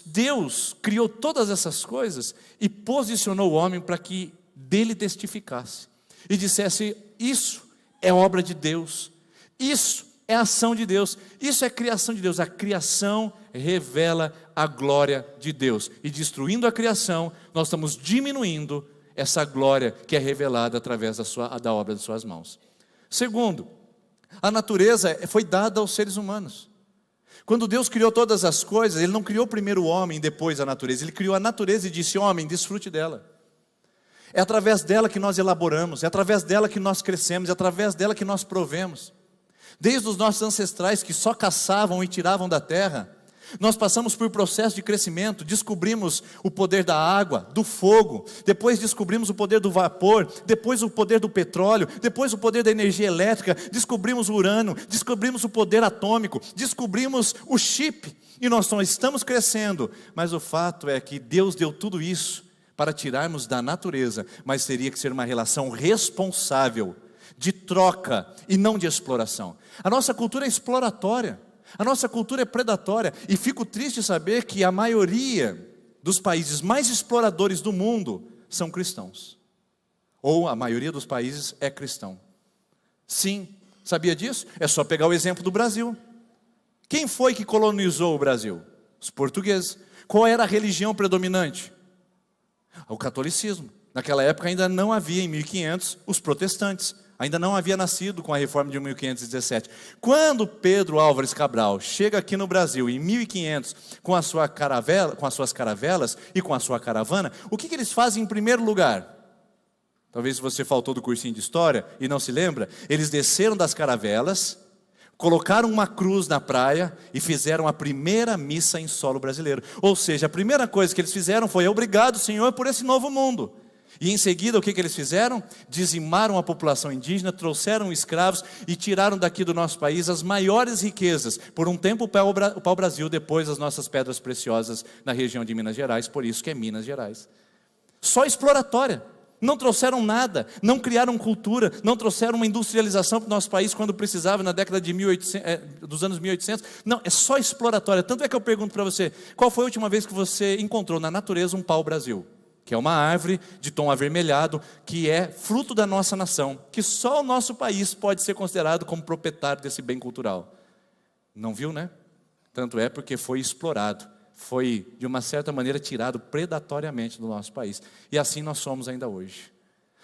Deus criou todas essas coisas e posicionou o homem para que dele testificasse. E dissesse, isso é obra de Deus. Isso é ação de Deus. Isso é criação de Deus. A criação revela a glória de Deus. E destruindo a criação, nós estamos diminuindo essa glória que é revelada através da obra de suas mãos. Segundo, a natureza foi dada aos seres humanos. Quando Deus criou todas as coisas, Ele não criou primeiro o homem e depois a natureza. Ele criou a natureza e disse, homem, desfrute dela. É através dela que nós elaboramos, é através dela que nós crescemos, é através dela que nós provemos. Desde os nossos ancestrais que só caçavam e tiravam da terra, nós passamos por processo de crescimento, descobrimos o poder da água, do fogo, depois descobrimos o poder do vapor, depois o poder do petróleo, depois o poder da energia elétrica, descobrimos o urânio, descobrimos o poder atômico, descobrimos o chip, e nós só estamos crescendo, mas o fato é que Deus deu tudo isso para tirarmos da natureza, mas teria que ser uma relação responsável, de troca e não de exploração. A nossa cultura é exploratória. A nossa cultura é predatória, e fico triste saber que a maioria dos países mais exploradores do mundo são cristãos. Ou a maioria dos países é cristão. Sim, sabia disso? É só pegar o exemplo do Brasil. Quem foi que colonizou o Brasil? Os portugueses. Qual era a religião predominante? O catolicismo. Naquela época ainda não havia, em 1500, os protestantes. Ainda não havia nascido com a reforma de 1517. Quando Pedro Álvares Cabral chega aqui no Brasil em 1500 com as suas caravelas e com a sua caravana, o que eles fazem em primeiro lugar? Talvez você faltou do cursinho de história e não se lembra. Eles desceram das caravelas, colocaram uma cruz na praia e fizeram a primeira missa em solo brasileiro. Ou seja, a primeira coisa que eles fizeram foi obrigado, Senhor, por esse novo mundo. E em seguida, o que eles fizeram? Dizimaram a população indígena, trouxeram escravos e tiraram daqui do nosso país as maiores riquezas. Por um tempo o pau-brasil, depois as nossas pedras preciosas na região de Minas Gerais, por isso que é Minas Gerais. Só exploratória. Não trouxeram nada, não criaram cultura, não trouxeram uma industrialização para o nosso país quando precisava na década de dos anos 1800. Não, é só exploratória. Tanto é que eu pergunto para você, qual foi a última vez que você encontrou na natureza um pau-brasil? Que é uma árvore de tom avermelhado, que é fruto da nossa nação, que só o nosso país pode ser considerado como proprietário desse bem cultural. Não viu, né? Tanto é porque foi explorado, foi de uma certa maneira tirado predatoriamente do nosso país. E assim nós somos ainda hoje.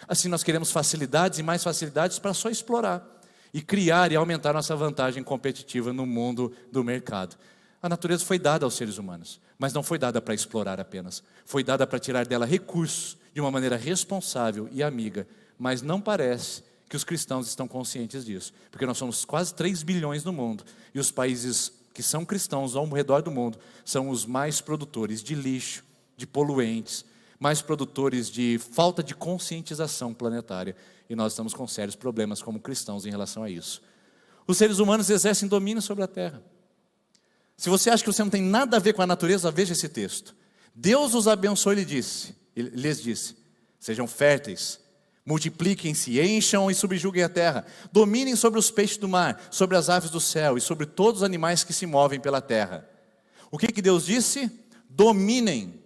Assim nós queremos facilidades e mais facilidades para só explorar e criar e aumentar nossa vantagem competitiva no mundo do mercado. A natureza foi dada aos seres humanos, mas não foi dada para explorar apenas. Foi dada para tirar dela recursos de uma maneira responsável e amiga. Mas não parece que os cristãos estão conscientes disso. Porque nós somos quase 3 bilhões no mundo. E os países que são cristãos ao redor do mundo são os mais produtores de lixo, de poluentes, mais produtores de falta de conscientização planetária. E nós estamos com sérios problemas como cristãos em relação a isso. Os seres humanos exercem domínio sobre a terra. Se você acha que você não tem nada a ver com a natureza, veja esse texto. Deus os abençoou e lhes disse, sejam férteis, multipliquem-se, encham e subjuguem a terra, dominem sobre os peixes do mar, sobre as aves do céu e sobre todos os animais que se movem pela terra. O que Deus disse? Dominem.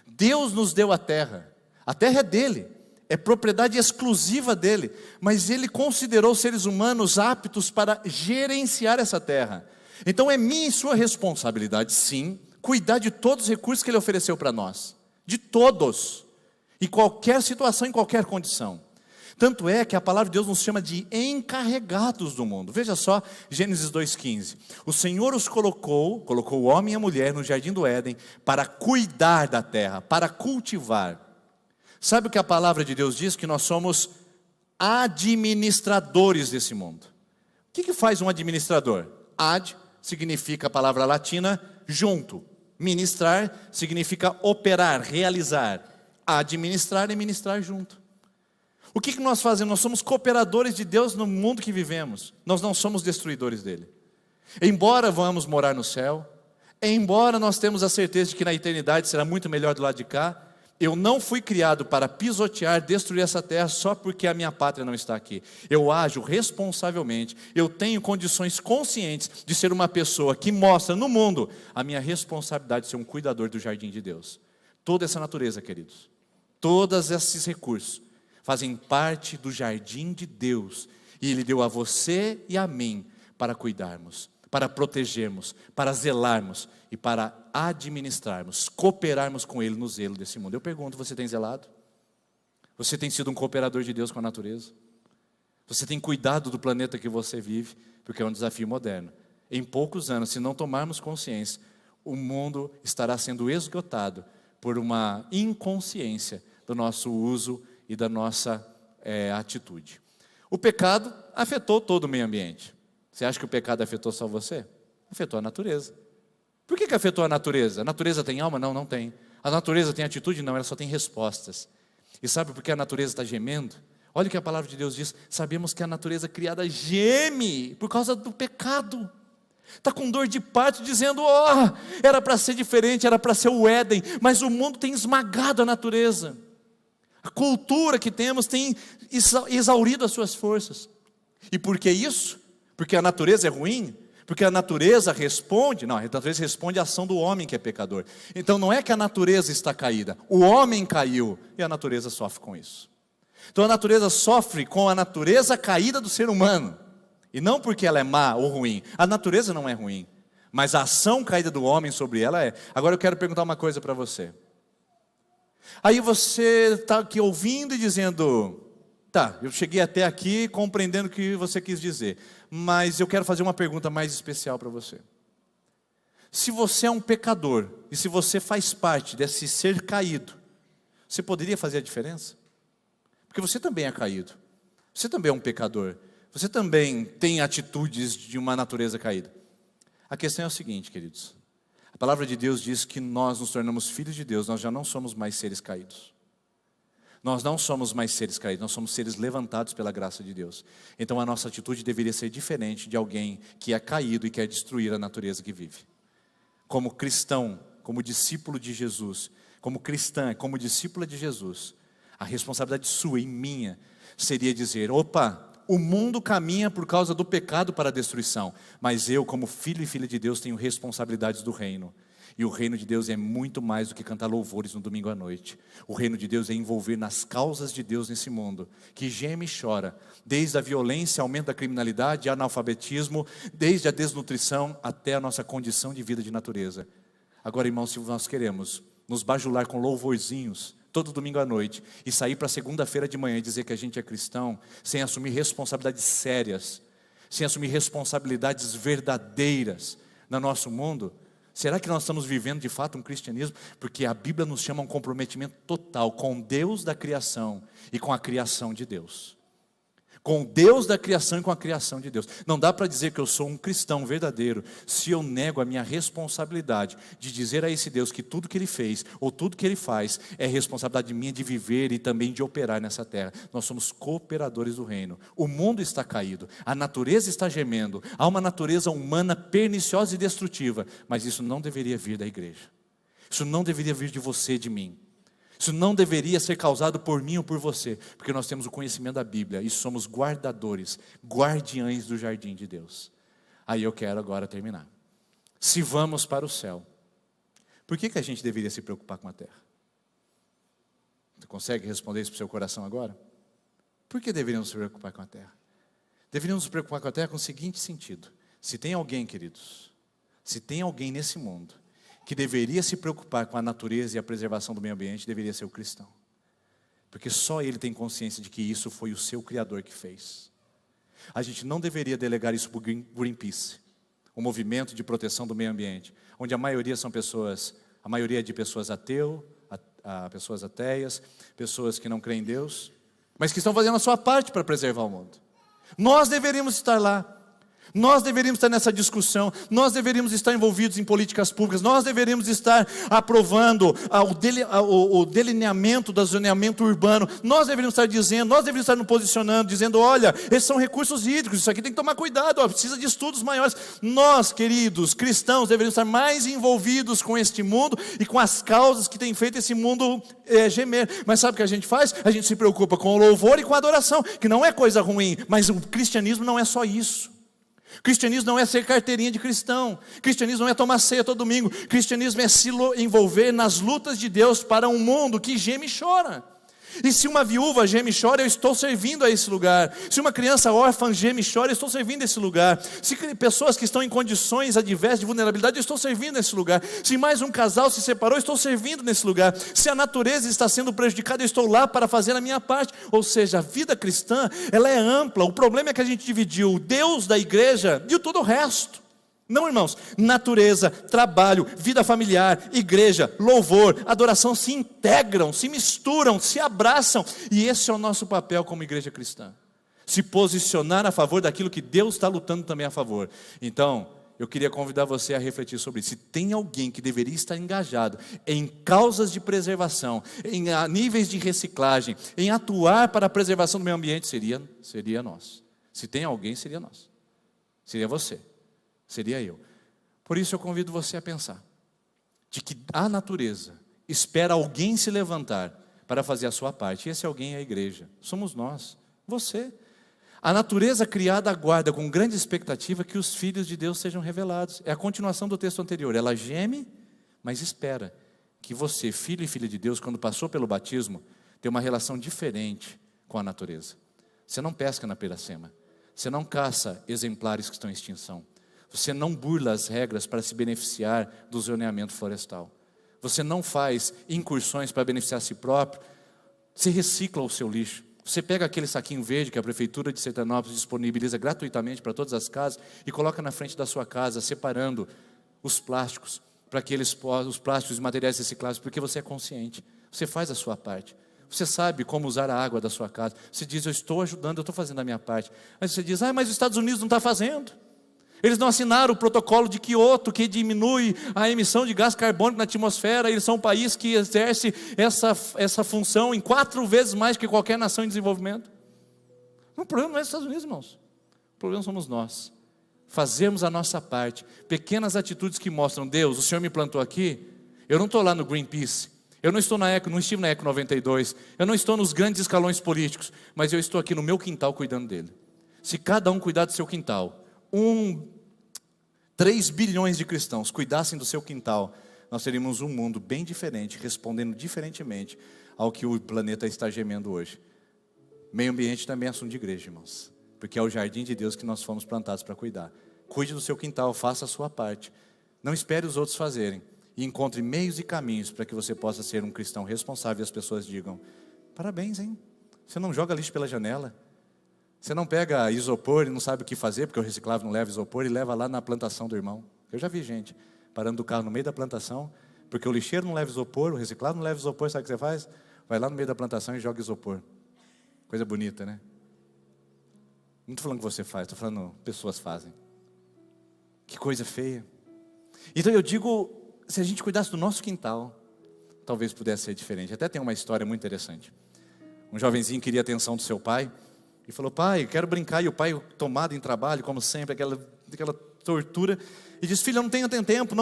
Deus nos deu a terra é dele, é propriedade exclusiva dele, mas ele considerou os seres humanos aptos para gerenciar essa terra. Então é minha e sua responsabilidade, sim, cuidar de todos os recursos que Ele ofereceu para nós. De todos. Em qualquer situação, em qualquer condição. Tanto é que a palavra de Deus nos chama de encarregados do mundo. Veja só, Gênesis 2,15. O Senhor os colocou o homem e a mulher no jardim do Éden para cuidar da terra, para cultivar. Sabe o que a palavra de Deus diz? Que nós somos administradores desse mundo. O que faz um administrador? Ad significa a palavra latina junto. Ministrar significa operar, realizar. Administrar é ministrar junto. O que nós fazemos? Nós somos cooperadores de Deus no mundo que vivemos. Nós não somos destruidores dele. Embora vamos morar no céu, embora nós temos a certeza de que na eternidade será muito melhor do lado de cá, Eu não fui criado para pisotear, destruir essa terra só porque a minha pátria não está aqui. Eu ajo responsavelmente, eu tenho condições conscientes de ser uma pessoa que mostra no mundo a minha responsabilidade de ser um cuidador do jardim de Deus. Toda essa natureza, queridos, todos esses recursos fazem parte do jardim de Deus. E Ele deu a você e a mim para cuidarmos, para protegermos, para zelarmos e para administrarmos, cooperarmos com Ele no zelo desse mundo. Eu pergunto, você tem zelado? Você tem sido um cooperador de Deus com a natureza? Você tem cuidado do planeta que você vive? Porque é um desafio moderno. Em poucos anos, se não tomarmos consciência, o mundo estará sendo esgotado por uma inconsciência do nosso uso e da nossa atitude. O pecado afetou todo o meio ambiente. Você acha que o pecado afetou só você? Afetou a natureza. Por que afetou a natureza? A natureza tem alma? Não, não tem. A natureza tem atitude? Não, ela só tem respostas. E sabe por que a natureza está gemendo? Olha o que a palavra de Deus diz. Sabemos que a natureza criada geme por causa do pecado. Está com dor de parto dizendo, era para ser diferente, era para ser o Éden. Mas o mundo tem esmagado a natureza. A cultura que temos tem exaurido as suas forças. E por que isso? Porque a natureza é ruim? Porque a natureza responde? Não, a natureza responde à ação do homem que é pecador. Então não é que a natureza está caída, o homem caiu e a natureza sofre com isso. Então a natureza sofre com a natureza caída do ser humano. E não porque ela é má ou ruim. A natureza não é ruim, mas a ação caída do homem sobre ela é. Agora eu quero perguntar uma coisa para você. Aí você está aqui ouvindo e dizendo, tá, eu cheguei até aqui compreendendo o que você quis dizer, mas eu quero fazer uma pergunta mais especial para você. Se você é um pecador, e se você faz parte desse ser caído, você poderia fazer a diferença? Porque você também é caído, você também é um pecador, você também tem atitudes de uma natureza caída. A questão é o seguinte, queridos. A palavra de Deus diz que nós nos tornamos filhos de Deus, nós já não somos mais seres caídos. Nós não somos mais seres caídos, nós somos seres levantados pela graça de Deus. Então a nossa atitude deveria ser diferente de alguém que é caído e quer destruir a natureza que vive. Como cristão, como discípulo de Jesus, como cristã, como discípula de Jesus, a responsabilidade sua e minha seria dizer, o mundo caminha por causa do pecado para a destruição, mas eu, como filho e filha de Deus, tenho responsabilidades do reino. E o reino de Deus é muito mais do que cantar louvores no domingo à noite. O reino de Deus é envolver nas causas de Deus nesse mundo, que geme e chora, desde a violência, aumento da criminalidade, analfabetismo, desde a desnutrição até a nossa condição de vida de natureza. Agora, irmãos, se nós queremos nos bajular com louvorzinhos, todo domingo à noite, e sair para segunda-feira de manhã e dizer que a gente é cristão, sem assumir responsabilidades sérias, sem assumir responsabilidades verdadeiras no nosso mundo, será que nós estamos vivendo de fato um cristianismo? Porque a Bíblia nos chama a um comprometimento total com Deus da criação e com a criação de Deus. Com Deus da criação e com a criação de Deus. Não dá para dizer que eu sou um cristão verdadeiro se eu nego a minha responsabilidade de dizer a esse Deus que tudo que Ele fez ou tudo que Ele faz é responsabilidade minha de viver e também de operar nessa terra. Nós somos cooperadores do reino. O mundo está caído, a natureza está gemendo, há uma natureza humana perniciosa e destrutiva, mas isso não deveria vir da igreja. Isso não deveria vir de você, de mim. Isso não deveria ser causado por mim ou por você, porque nós temos o conhecimento da Bíblia e somos guardadores, guardiães do jardim de Deus. Aí eu quero agora terminar. Se vamos para o céu, por que a gente deveria se preocupar com a terra? Você consegue responder isso para o seu coração agora? Por que deveríamos se preocupar com a terra? Deveríamos nos preocupar com a terra com o seguinte sentido. Se tem alguém, queridos, se tem alguém nesse mundo que deveria se preocupar com a natureza e a preservação do meio ambiente, deveria ser o cristão. Porque só ele tem consciência de que isso foi o seu Criador que fez. A gente não deveria delegar isso para o Greenpeace, o movimento de proteção do meio ambiente, onde a maioria é de pessoas pessoas ateias, pessoas que não creem em Deus, mas que estão fazendo a sua parte para preservar o mundo. Nós deveríamos estar lá. Nós deveríamos estar nessa discussão, nós deveríamos estar envolvidos em políticas públicas, nós deveríamos estar aprovando o delineamento do zoneamento urbano, nós deveríamos estar dizendo, nós deveríamos estar nos posicionando, dizendo, olha, esses são recursos hídricos, isso aqui tem que tomar cuidado, precisa de estudos maiores. Nós, queridos cristãos, deveríamos estar mais envolvidos com este mundo e com as causas que têm feito esse mundo gemer. Mas sabe o que a gente faz? A gente se preocupa com o louvor e com a adoração, que não é coisa ruim, mas o cristianismo não é só isso. Cristianismo não é ser carteirinha de cristão. Cristianismo não é tomar ceia todo domingo. Cristianismo é se envolver nas lutas de Deus para um mundo que geme e chora. E se uma viúva geme e chora, eu estou servindo a esse lugar. Se uma criança órfã geme e chora, eu estou servindo a esse lugar. Se pessoas que estão em condições adversas de vulnerabilidade, eu estou servindo a esse lugar. Se mais um casal se separou, eu estou servindo nesse lugar. Se a natureza está sendo prejudicada, eu estou lá para fazer a minha parte. Ou seja, a vida cristã, ela é ampla. O problema é que a gente dividiu o Deus da igreja de todo o resto. Não, irmãos, natureza, trabalho, vida familiar, igreja, louvor, adoração se integram, se misturam, se abraçam. E esse é o nosso papel como igreja cristã. Se posicionar a favor daquilo que Deus está lutando também a favor. Então, eu queria convidar você a refletir sobre isso. Se tem alguém que deveria estar engajado em causas de preservação, em níveis de reciclagem, em atuar para a preservação do meio ambiente, seria nós. Se tem alguém, seria nós. Seria você. Seria eu. Por isso eu convido você a pensar de que a natureza espera alguém se levantar para fazer a sua parte. E esse alguém é a igreja. Somos nós, você. A natureza criada aguarda com grande expectativa que os filhos de Deus sejam revelados. É a continuação do texto anterior. Ela geme, mas espera que você, filho e filha de Deus, quando passou pelo batismo, tenha uma relação diferente com a natureza. Você não pesca na Piracema. Você não caça exemplares que estão em extinção. Você não burla as regras para se beneficiar do zoneamento florestal. Você não faz incursões para beneficiar a si próprio. Você recicla o seu lixo. Você pega aquele saquinho verde que a Prefeitura de Sertanópolis disponibiliza gratuitamente para todas as casas e coloca na frente da sua casa, separando os plásticos, para que os plásticos e materiais recicláveis, porque você é consciente. Você faz a sua parte. Você sabe como usar a água da sua casa. Você diz, eu estou ajudando, eu estou fazendo a minha parte. Mas você diz, mas os Estados Unidos não está fazendo. Eles não assinaram o protocolo de Kyoto, que diminui a emissão de gás carbônico na atmosfera. Eles são um país que exerce essa função em 4 vezes mais que qualquer nação em desenvolvimento. O problema não é os Estados Unidos, irmãos. O problema somos nós. Fazemos a nossa parte. Pequenas atitudes que mostram, Deus, o Senhor me plantou aqui. Eu não estou lá no Greenpeace. Eu não estou não estive na Eco 92. Eu não estou nos grandes escalões políticos. Mas eu estou aqui no meu quintal cuidando dele. Se cada um cuidar do seu quintal, 3 bilhões de cristãos cuidassem do seu quintal, nós teríamos um mundo bem diferente, respondendo diferentemente ao que o planeta está gemendo hoje. Meio ambiente também é assunto de igreja, irmãos, porque é o jardim de Deus que nós fomos plantados para cuidar. Cuide do seu quintal, faça a sua parte. Não espere os outros fazerem. E encontre meios e caminhos para que você possa ser um cristão responsável e as pessoas digam, parabéns, hein? Você não joga lixo pela janela. Você não pega isopor e não sabe o que fazer, porque o reciclável não leva isopor, e leva lá na plantação do irmão. Eu já vi gente parando do carro no meio da plantação, porque o lixeiro não leva isopor, o reciclável não leva isopor, sabe o que você faz? Vai lá no meio da plantação e joga isopor. Coisa bonita, né? Não estou falando que você faz, estou falando que pessoas fazem. Que coisa feia. Então eu digo, se a gente cuidasse do nosso quintal, talvez pudesse ser diferente. Até tem uma história muito interessante. Um jovenzinho queria a atenção do seu pai, e falou, pai, quero brincar. E o pai, tomado em trabalho, como sempre, aquela tortura. E disse, filho, eu não tenho tempo.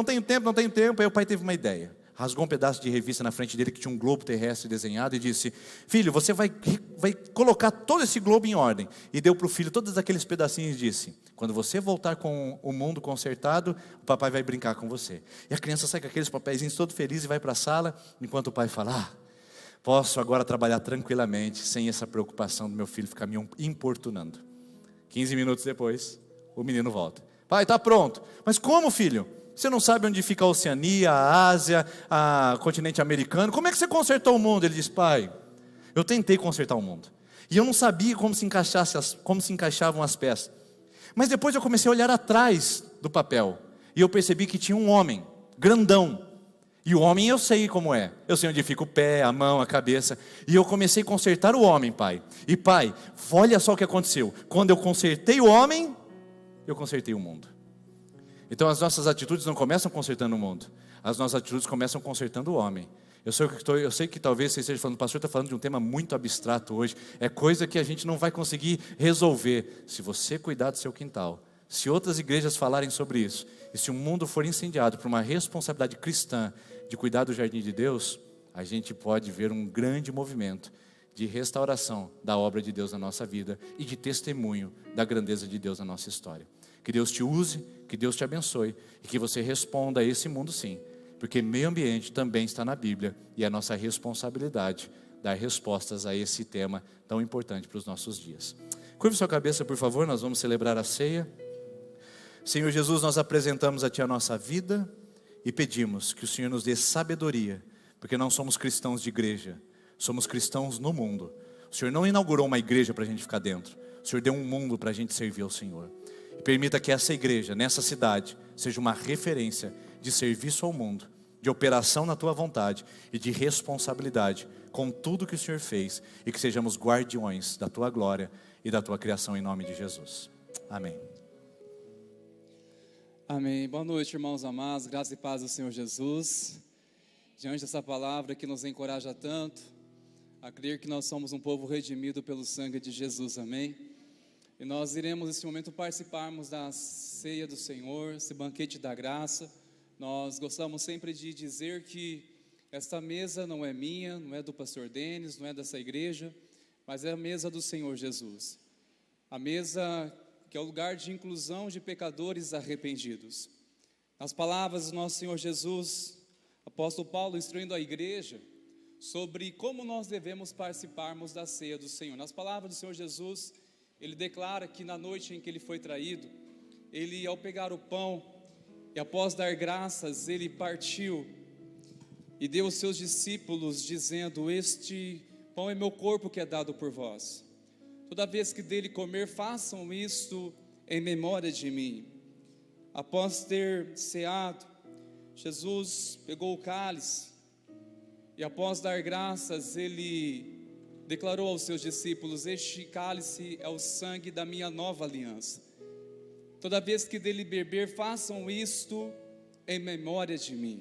Aí o pai teve uma ideia. Rasgou um pedaço de revista na frente dele, que tinha um globo terrestre desenhado, e disse, filho, você vai colocar todo esse globo em ordem. E deu para o filho todos aqueles pedacinhos e disse, quando você voltar com o mundo consertado, o papai vai brincar com você. E a criança sai com aqueles papeizinhos todo feliz e vai para a sala, enquanto o pai fala, posso agora trabalhar tranquilamente, sem essa preocupação do meu filho ficar me importunando. 15 minutos depois, o menino volta. Pai, está pronto. Mas como, filho? Você não sabe onde fica a Oceania, a Ásia, o continente americano. Como é que você consertou o mundo? Ele diz, pai, eu tentei consertar o mundo. E eu não sabia como se encaixavam as peças. Mas depois eu comecei a olhar atrás do papel. E eu percebi que tinha um homem, grandão. E o homem eu sei como é. Eu sei onde fica o pé, a mão, a cabeça. E eu comecei a consertar o homem, pai. E pai, olha só o que aconteceu. Quando eu consertei o homem, eu consertei o mundo. Então as nossas atitudes não começam consertando o mundo, as nossas atitudes começam consertando o homem. Eu sei que talvez você esteja falando, o pastor está falando de um tema muito abstrato hoje, é coisa que a gente não vai conseguir resolver. Se você cuidar do seu quintal, se outras igrejas falarem sobre isso, e se o mundo for incendiado por uma responsabilidade cristã de cuidar do jardim de Deus, a gente pode ver um grande movimento de restauração da obra de Deus na nossa vida e de testemunho da grandeza de Deus na nossa história. Que Deus te use, que Deus te abençoe e que você responda a esse mundo sim, porque meio ambiente também está na Bíblia e é nossa responsabilidade dar respostas a esse tema tão importante para os nossos dias. Curve sua cabeça, por favor, nós vamos celebrar a ceia. Senhor Jesus, nós apresentamos a Ti a nossa vida e pedimos que o Senhor nos dê sabedoria, porque não somos cristãos de igreja, somos cristãos no mundo. O Senhor não inaugurou uma igreja para a gente ficar dentro, o Senhor deu um mundo para a gente servir ao Senhor. E permita que essa igreja, nessa cidade, seja uma referência de serviço ao mundo, de operação na Tua vontade e de responsabilidade com tudo que o Senhor fez, e que sejamos guardiões da Tua glória e da Tua criação em nome de Jesus. Amém. Amém. Boa noite, irmãos amados, graça e paz do Senhor Jesus. Diante dessa palavra que nos encoraja tanto a crer que nós somos um povo redimido pelo sangue de Jesus, amém? E nós iremos nesse momento participarmos da ceia do Senhor, esse banquete da graça. Nós gostamos sempre de dizer que esta mesa não é minha, não é do pastor Denis, não é dessa igreja, mas é a mesa do Senhor Jesus. A mesa que é o lugar de inclusão de pecadores arrependidos. Nas palavras do nosso Senhor Jesus, apóstolo Paulo instruindo a igreja sobre como nós devemos participarmos da ceia do Senhor. Nas palavras do Senhor Jesus, ele declara que na noite em que ele foi traído, ele, ao pegar o pão e após dar graças, ele partiu e deu aos seus discípulos, dizendo: este pão é meu corpo que é dado por vós. Toda vez que dele comer, façam isto em memória de mim. Após ter ceado, Jesus pegou o cálice e após dar graças, ele declarou aos seus discípulos: este cálice é o sangue da minha nova aliança. Toda vez que dele beber, façam isto em memória de mim.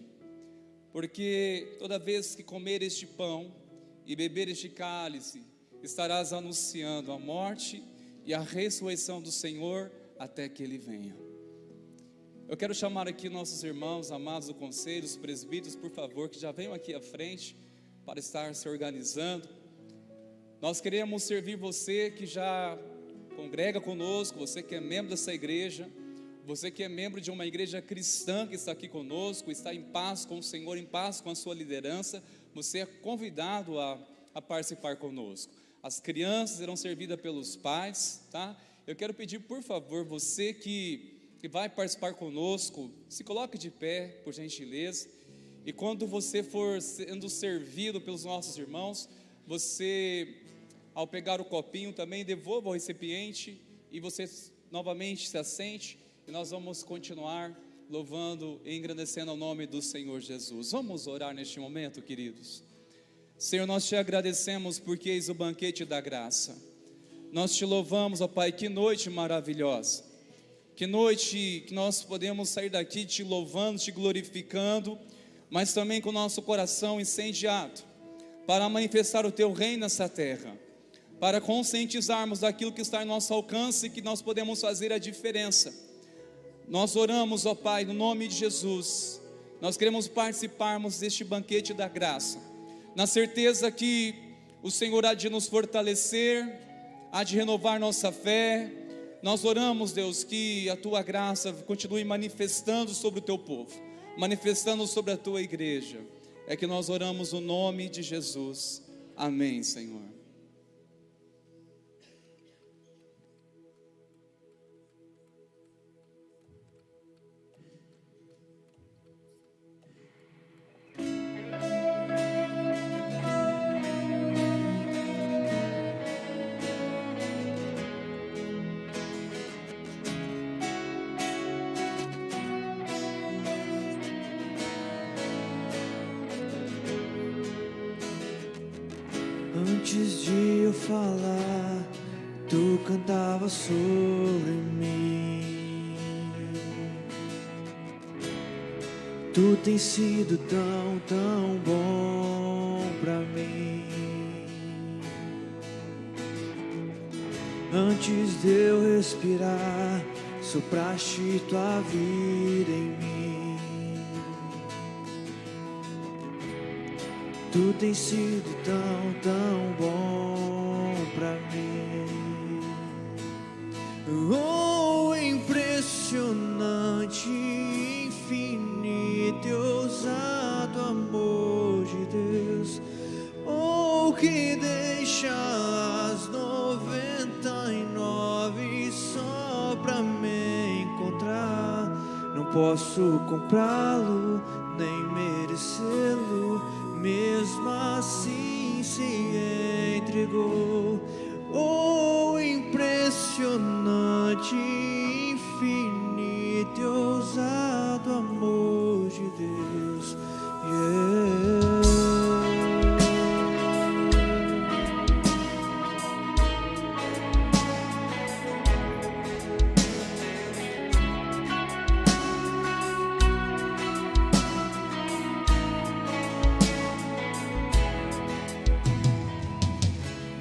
Porque toda vez que comer este pão e beber este cálice, estarás anunciando a morte e a ressurreição do Senhor até que Ele venha. Eu quero chamar aqui nossos irmãos amados do conselho, os presbíteros, por favor, que já venham aqui à frente para estar se organizando. Nós queremos servir você que já congrega conosco, você que é membro dessa igreja, você que é membro de uma igreja cristã que está aqui conosco, está em paz com o Senhor, em paz com a sua liderança. Você é convidado a participar conosco. As crianças serão servidas pelos pais, tá? Eu quero pedir, por favor, você que vai participar conosco, se coloque de pé, por gentileza. E quando você for sendo servido pelos nossos irmãos, você, ao pegar o copinho, também devolva ao recipiente e você novamente se assente. E nós vamos continuar louvando e engrandecendo o nome do Senhor Jesus. Vamos orar neste momento, queridos. Senhor, nós te agradecemos porque eis o banquete da graça. Nós te louvamos, ó Pai, que noite maravilhosa. Que noite que nós podemos sair daqui te louvando, te glorificando, mas também com o nosso coração incendiado, para manifestar o teu reino nessa terra, para conscientizarmos daquilo que está em nosso alcance e que nós podemos fazer a diferença. Nós oramos, ó Pai, no nome de Jesus. Nós queremos participarmos deste banquete da graça, na certeza que o Senhor há de nos fortalecer, há de renovar nossa fé. Nós oramos, Deus, que a Tua graça continue manifestando sobre o Teu povo, manifestando sobre a Tua igreja. É que nós oramos no nome de Jesus. Amém, Senhor. Antes de eu falar, tu cantava sobre mim. Tu tens sido tão, tão bom pra mim. Antes de eu respirar, sopraste tua vida em mim. Tu tens sido tão, tão bom pra mim. Oh, impressionante, infinito e ousado amor de Deus. Oh, que deixa as 99 só pra me encontrar. Não posso comprá-lo, nem merecê-lo, mesmo assim se entregou. Oh, impressionante, infinito e ousado amor de Deus.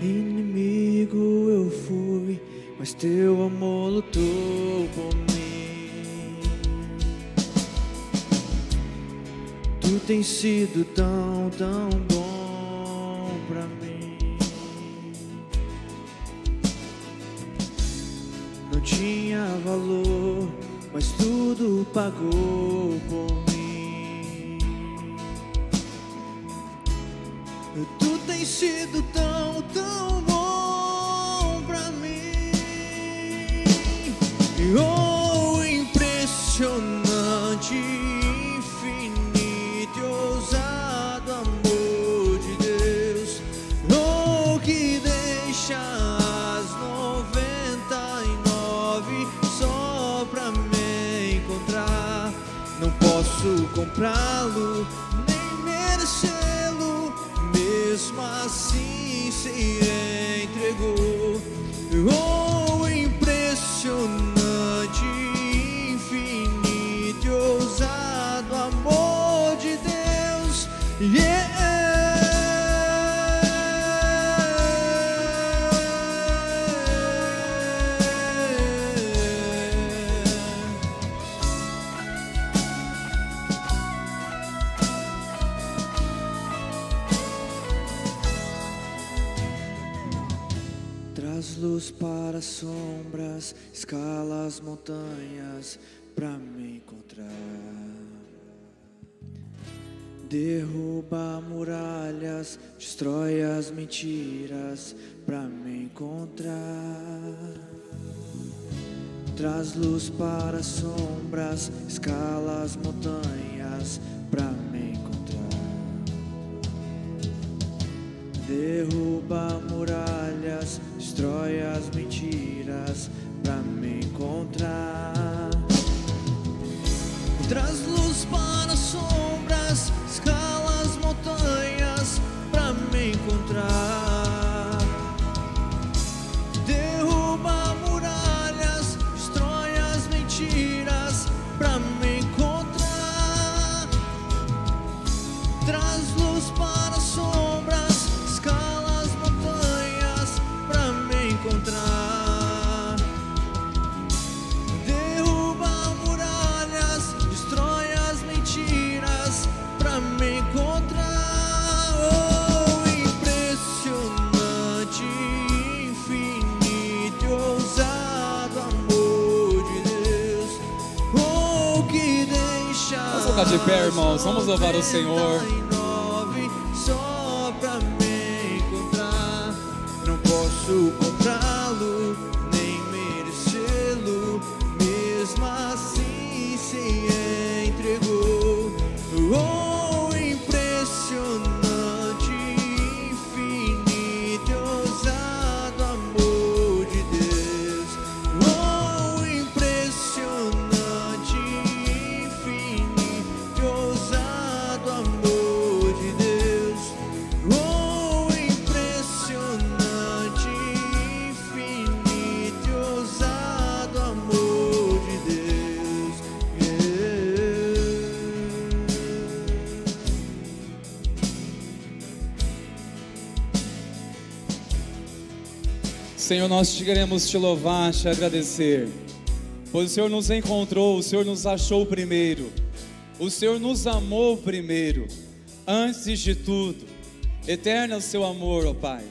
Inimigo eu fui, mas teu amor lutou por mim. Tu tens sido tão, tão bom pra mim. Não tinha valor, mas tudo pagou por mim. Tu tens sido tão, tão bom pra mim. Oh, impressionante, infinito e ousado amor de Deus. Oh, que deixa as 99 só pra me encontrar. Não posso comprá-lo, nem merecê-lo, mesmo assim se entregou. Oh, impressionante, infinito e ousado amor de Deus. Traz luz para as sombras, escala as montanhas pra me encontrar. Derruba muralhas, destrói as mentiras pra me encontrar. Traz luz para as sombras, escala as montanhas pra me encontrar. Derruba muralhas, destrói as mentiras pra me encontrar. Traz luz para as sombras, escala as montanhas pra me encontrar. Derruba muralhas, destrói as mentiras pra me encontrar. Traz luz para as sombras, escala as montanhas pra me encontrar. Derruba muralhas, destrói as mentiras pra me encontrar. Oh, impressionante, infinito e ousado amor de Deus. Oh, que deixa. Vamos ficar de pé, irmãos. Vamos louvar o Senhor. Só pra me encontrar. Não posso comprá-lo, nem merecê-lo, mesmo assim se entregou. Oh, impressionante, infinito e ousado amor de Deus. Oh, impressionante, infinito e ousado amor Senhor, nós queremos te louvar, te agradecer, pois o Senhor nos encontrou, o Senhor nos achou primeiro, o Senhor nos amou primeiro, antes de tudo. Eterno é o seu amor, ó Pai.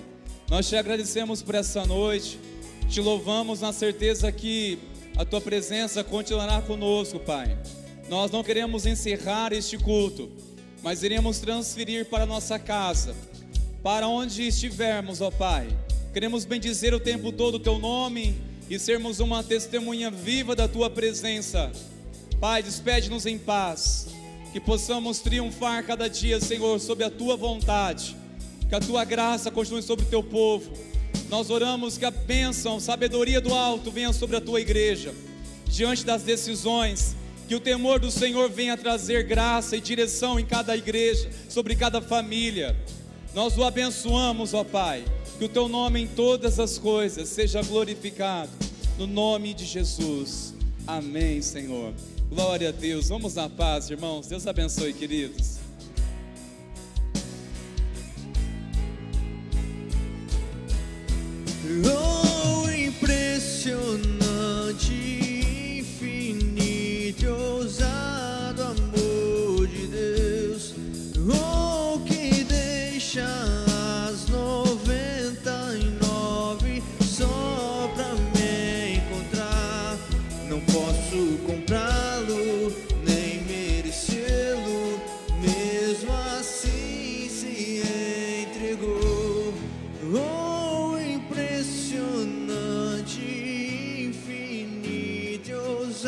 Nós te agradecemos por essa noite, te louvamos na certeza que a tua presença continuará conosco, Pai. Nós não queremos encerrar este culto, mas iremos transferir para a nossa casa, para onde estivermos, ó Pai. Queremos bendizer o tempo todo o teu nome e sermos uma testemunha viva da tua presença. Pai, despede-nos em paz, que possamos triunfar cada dia, Senhor, sob a tua vontade, que a tua graça continue sobre o teu povo. Nós oramos que a bênção, sabedoria do alto venha sobre a tua igreja, diante das decisões, que o temor do Senhor venha trazer graça e direção em cada igreja, sobre cada família. Nós o abençoamos, ó Pai, que o teu nome em todas as coisas seja glorificado, no nome de Jesus. Amém, Senhor. Glória a Deus. Vamos na paz, irmãos. Deus abençoe, queridos.